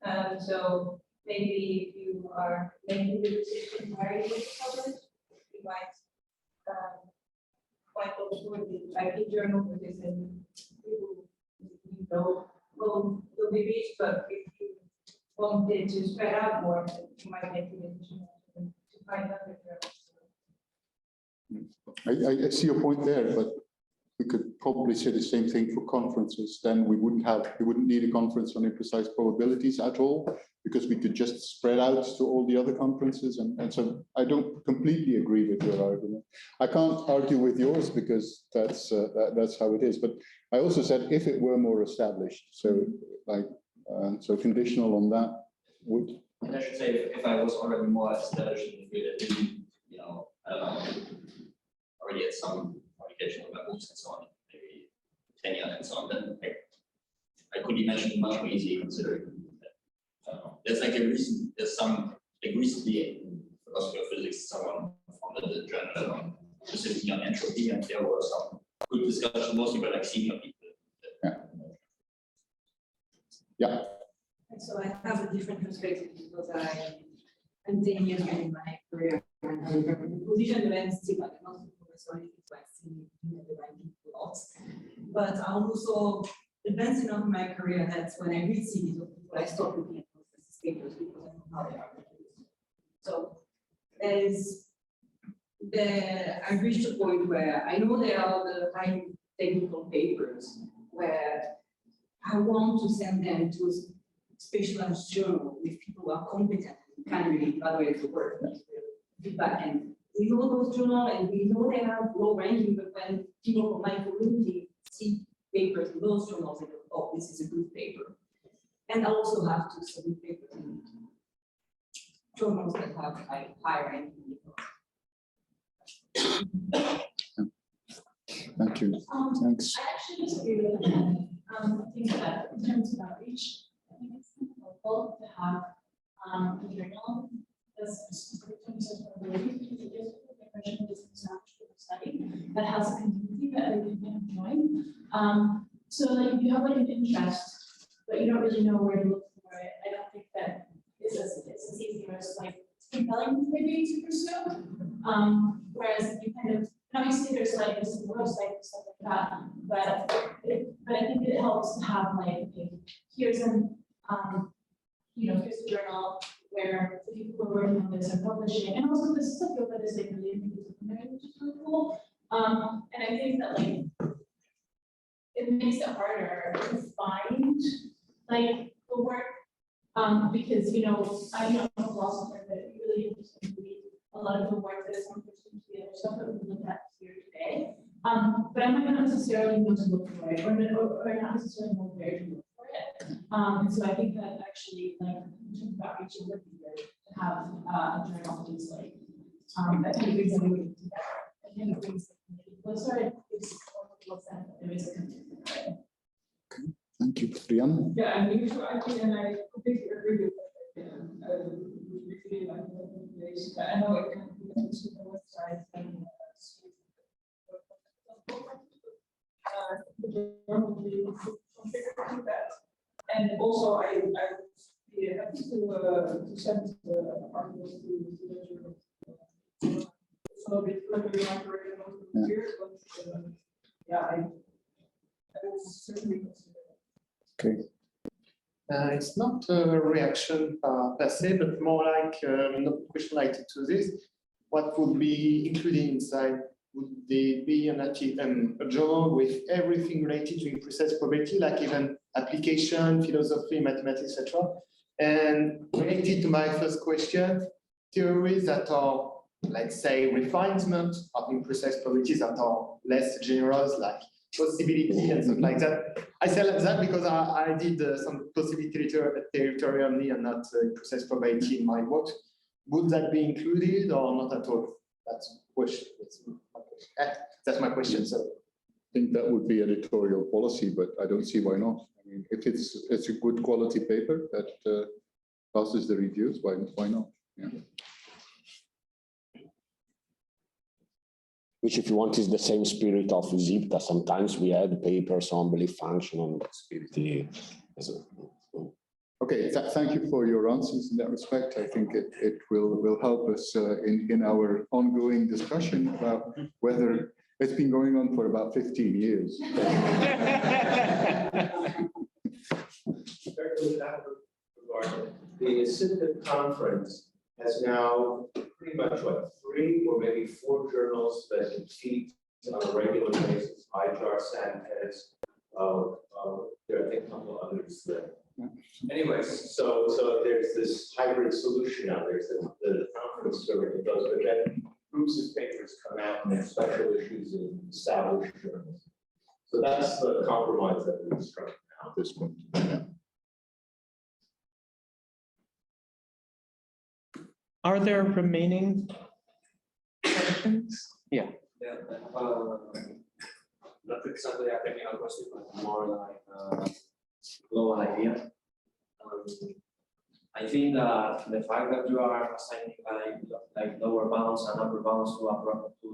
it. So maybe if you are making the decision where you publish, you might quite close to the IP journal, because then people will be reached, but if you wanted to spread out more, you might make the decision to find other journals. I see your point there, but we could probably say the same thing for conferences. Then we wouldn't need a conference on imprecise probabilities at all, because we could just spread out to all the other conferences. And so I don't completely agree with your argument. I can't argue with yours because that's how it is. But I also said if it were more established, so like so conditional on that would. And I should say if I was already more established in the field, I didn't, I don't know, already had some publication of my books and so on, maybe tenure and so on, then I could imagine much more easy considering that. There's like there's some, like recently in philosophy of physics, someone founded the journal specifically on entropy, and there were some good discussions, mostly by like senior people. Yeah. And so I have a different perspective because I'm 10 years in my career and I'm in a position where I'm still like not a professor, so I see the ranking lots. But I'm also advancing on my career. That's when I read CVs of people, I start looking at conferences papers because I know how they are produced. So I reached a point where I know there are the high technical papers where I want to send them to a specialized journal with people who are competent and can really evaluate the work, feedback. And we know those journals and we know they have low ranking, but when people from my community see papers in those journals, they go, oh, this is a good paper. And I also have to submit papers in journals that have high ranking. Thank you. Thanks. I actually disagree with that. I think that in terms of outreach, I think it's helpful to have a journal that's specific to research probability, because it gives people the impression that it's not a study that has a community that they can join. So like if you have like an interest, but you don't really know where to look for it, I don't think that it's as easy or as like compelling maybe to pursue. Whereas if you kind of, obviously there's like this website and stuff like that, but I think it helps to have like, okay, here's here's a journal where the people who are working on this are publishing, and also this is a field that is like really interdisciplinary, which is really cool. And I think that like it makes it harder to find like the work, because I'm a philosopher, but it's really interesting to read a lot of the work that is on the other stuff that we look at here today. But I'm not necessarily going to look for it, or not necessarily know where to look for it. And so I think that actually, like, in terms of outreach, it would be good to have a journal that is like that kind of brings everybody together. That kind of brings the community closer. It's what's that there is a community, right? Thank you, Brian. Yeah, and I completely agree with that. I know it can be on the website and and also I would be happy to send the articles to the journal. So a bit further here, but yeah, I will certainly consider it. Okay. It's not a reaction per se, but more like not a question related to this. What would be included inside? Would there be a journal with everything related to imprecise probability, like even application, philosophy, mathematics, etc.? And related to my first question, theories that are, let's say, refinement of imprecise probabilities that are less generous, like possibility and something like that. I say that because I did some possibility territorially and not imprecise probability in my work. Would that be included or not at all? That's a question. That's my question. So I think that would be editorial policy, but I don't see why not. I mean, if it's a good quality paper that passes the reviews, why not? Yeah. Which, if you want, is the same spirit of SIPTA. Sometimes we add papers on belief function and possibility. Okay, thank you for your answers in that respect. I think it will help us in our ongoing discussion about whether it's been going on for about 15 years. The SIPTA conference has now pretty much, 3 or maybe 4 journals that compete on a regular basis. IDSIA, Seidenfeld, there are, I think, a couple of others there. Anyways, so there's this hybrid solution now. There's the conference survey that does, but then groups of papers come out and there's special issues in established journals. So that's the compromise that we've struck now at this point. Yeah. Are there remaining questions? Yeah. Yeah, not exactly a technical question, but more like global idea. I think that the fact that you are assigning like lower bounds and upper bounds to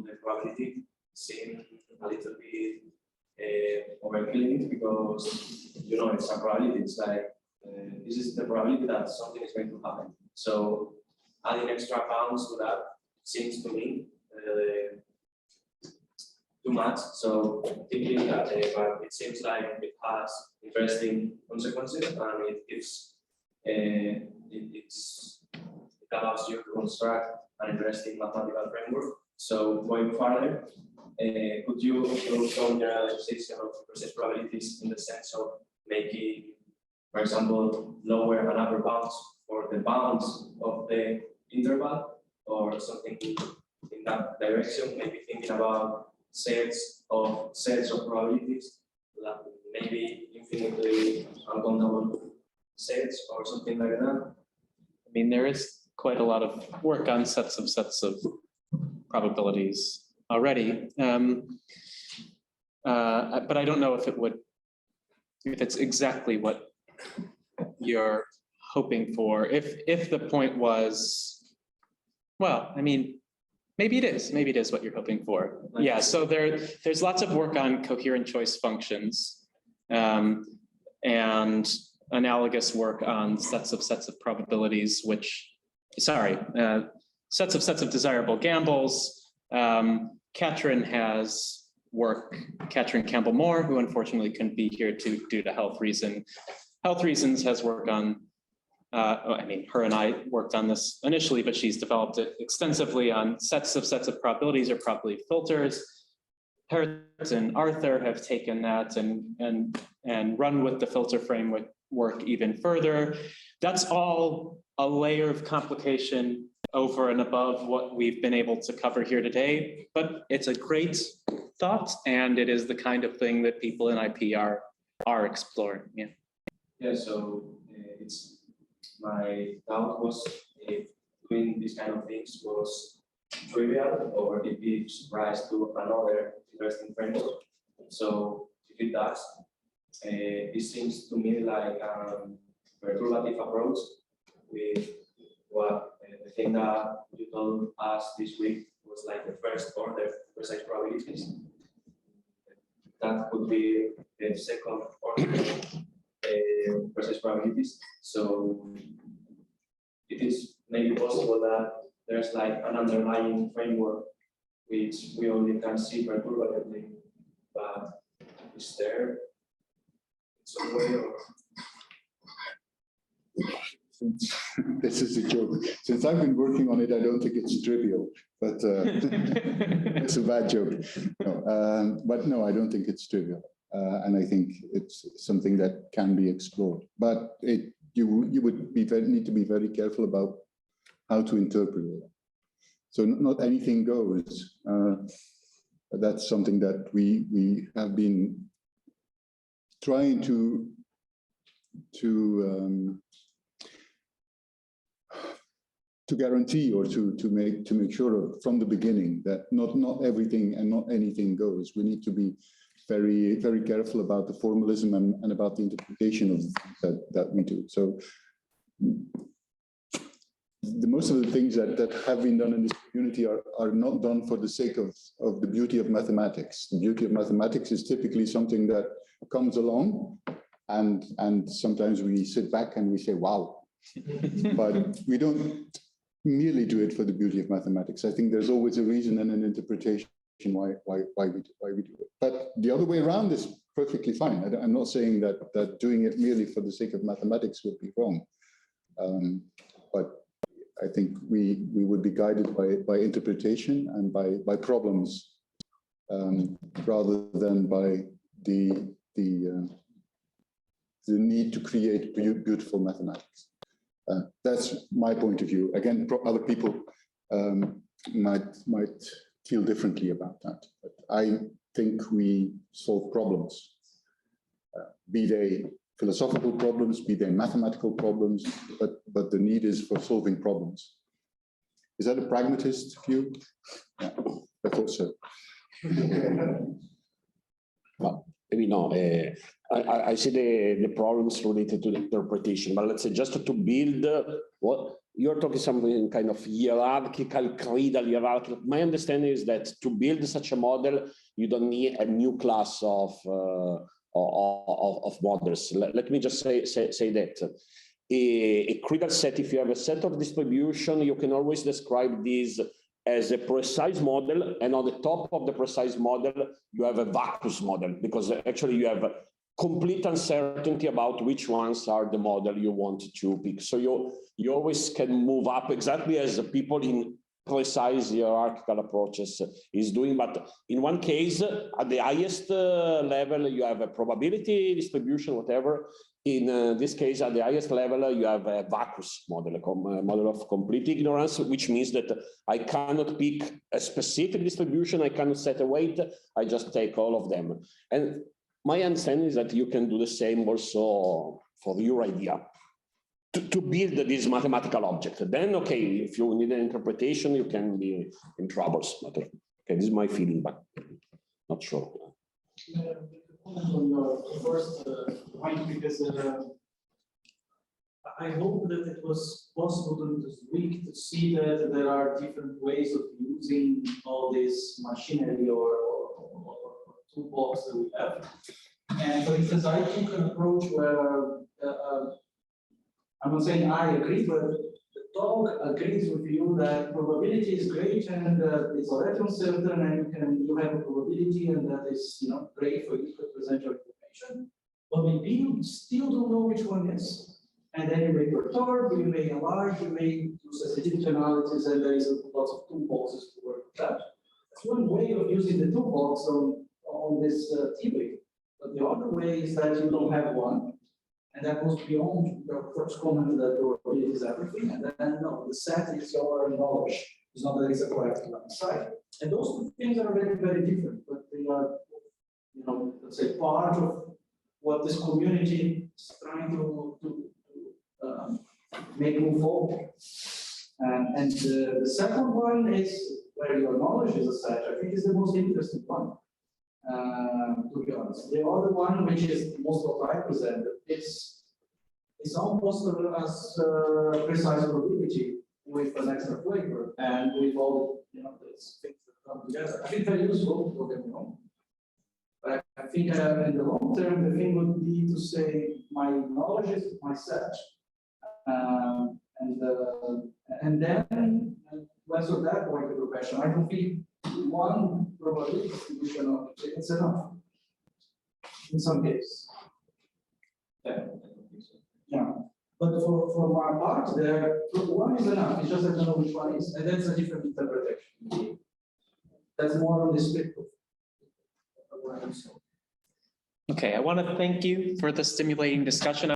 the probability seems a little bit overkilling, because it's a probability. It's like this is the probability that something is going to happen. So adding extra bounds to that seems to me too much. So thinking that but it seems like it has interesting consequences, and it gives it allows you to construct an interesting mathematical framework. So going further, could you do some generalization of imprecise probabilities in the sense of making, for example, lower and upper bounds for the bounds of the interval, or something in that direction? Maybe thinking about sets of probabilities, like maybe infinitely uncountable sets or something like that. I mean, there is quite a lot of work on sets of probabilities already, but I don't know if it's exactly what you're hoping for. If the point was, well, I mean, maybe it is what you're hoping for. Yeah. So there's lots of work on coherent choice functions, and analogous work on sets of probabilities, sets of desirable gambles. Katrin has work, Katrin Campbell-Moore, who unfortunately couldn't be here due to health reasons, has work on I mean, her and I worked on this initially, but she's developed it extensively on sets of probabilities or probability filters. Hertz and Arthur have taken that and run with the filter framework even further. That's all a layer of complication over and above what we've been able to cover here today, but it's a great thought, and it is the kind of thing that people in IP are exploring. Yeah. Yeah. So it's my doubt was if doing these kind of things was trivial or if it gives rise to another interesting framework. So if it does, it seems to me like a perturbative approach with what the thing that you told us this week was like the first order precise probabilities. That could be the second order precise probabilities. So it is maybe possible that there's like an underlying framework which we only can see perturbatively, but is there some way or This is a joke. Since I've been working on it, I don't think it's trivial, but it's a bad joke. No, but no, I don't think it's trivial. And I think it's something that can be explored. But you would need to be very careful about how to interpret it. So not anything goes. That's something that we have been trying to guarantee or to make sure from the beginning that not everything and not anything goes. We need to be very, very careful about the formalism and about the interpretation of that we do. So most of the things that have been done in this community are not done for the sake of the beauty of mathematics. The beauty of mathematics is typically something that comes along and sometimes we sit back and we say, wow, but we don't merely do it for the beauty of mathematics. I think there's always a reason and an interpretation why we do it. But the other way around is perfectly fine. I'm not saying that doing it merely for the sake of mathematics would be wrong. But I think we would be guided by interpretation and by problems rather than by the need to create beautiful mathematics. That's my point of view. Again, other people might feel differently about that. But I think we solve problems, be they philosophical problems, be they mathematical problems, but the need is for solving problems. Is that a pragmatist view? Yeah, I thought so. Well, maybe no. I see the problems related to the interpretation, but let's say just to build what you're talking something kind of hierarchical, creedal hierarchical. My understanding is that to build such a model, you don't need a new class of models. Let me just say that a creedal set, if you have a set of distribution, you can always describe this as a precise model, and on the top of the precise model, you have a vacuous model, because actually you have complete uncertainty about which ones are the model you want to pick. So you always can move up exactly as the people in precise hierarchical approaches is doing. But in one case, at the highest level, you have a probability distribution, whatever. In this case, at the highest level, you have a vacuous model, a model of complete ignorance, which means that I cannot pick a specific distribution, I cannot set a weight, I just take all of them. And my understanding is that you can do the same also for your idea, to build this mathematical object. Then, okay, if you need an interpretation, you can be in troubles. Okay, this is my feeling, but not sure. On the first point, because I hope that it was possible during this week to see that there are different ways of using all this machinery or toolbox that we have. And for instance, I took an approach where I'm not saying I agree, but the talk agrees with you that probability is great and it's already uncertain, and you have a probability, and that is great for you to present your information. But maybe you still don't know which one is. And then you may perturb, you may enlarge, you may do sensitivity analysis, and there is lots of toolboxes to work with that. That's one way of using the toolbox on this theory. But the other way is that you don't have one, and that goes beyond the first comment that probability is everything, and then no, the set is your knowledge. It's not that it's a correct side. And those two things are very, very different, but they are, you know, let's say part of what this community is trying to make move forward. And the second one is where your knowledge is a set, I think is the most interesting one, to be honest. The other one, which is most of what I presented, it's almost as precise probability with an extra flavor and with all, you know, these things that come together. I think very useful, don't get me wrong. But I think in the long term, the thing would be to say my knowledge is my set. And then to answer that point of the question, I don't think one probability distribution of it's enough in some cases. Yeah. But for my part, there one is enough. It's just I don't know which one is, and that's a different interpretation. That's more on the spectrum. Okay, I want to thank you for the stimulating discussion.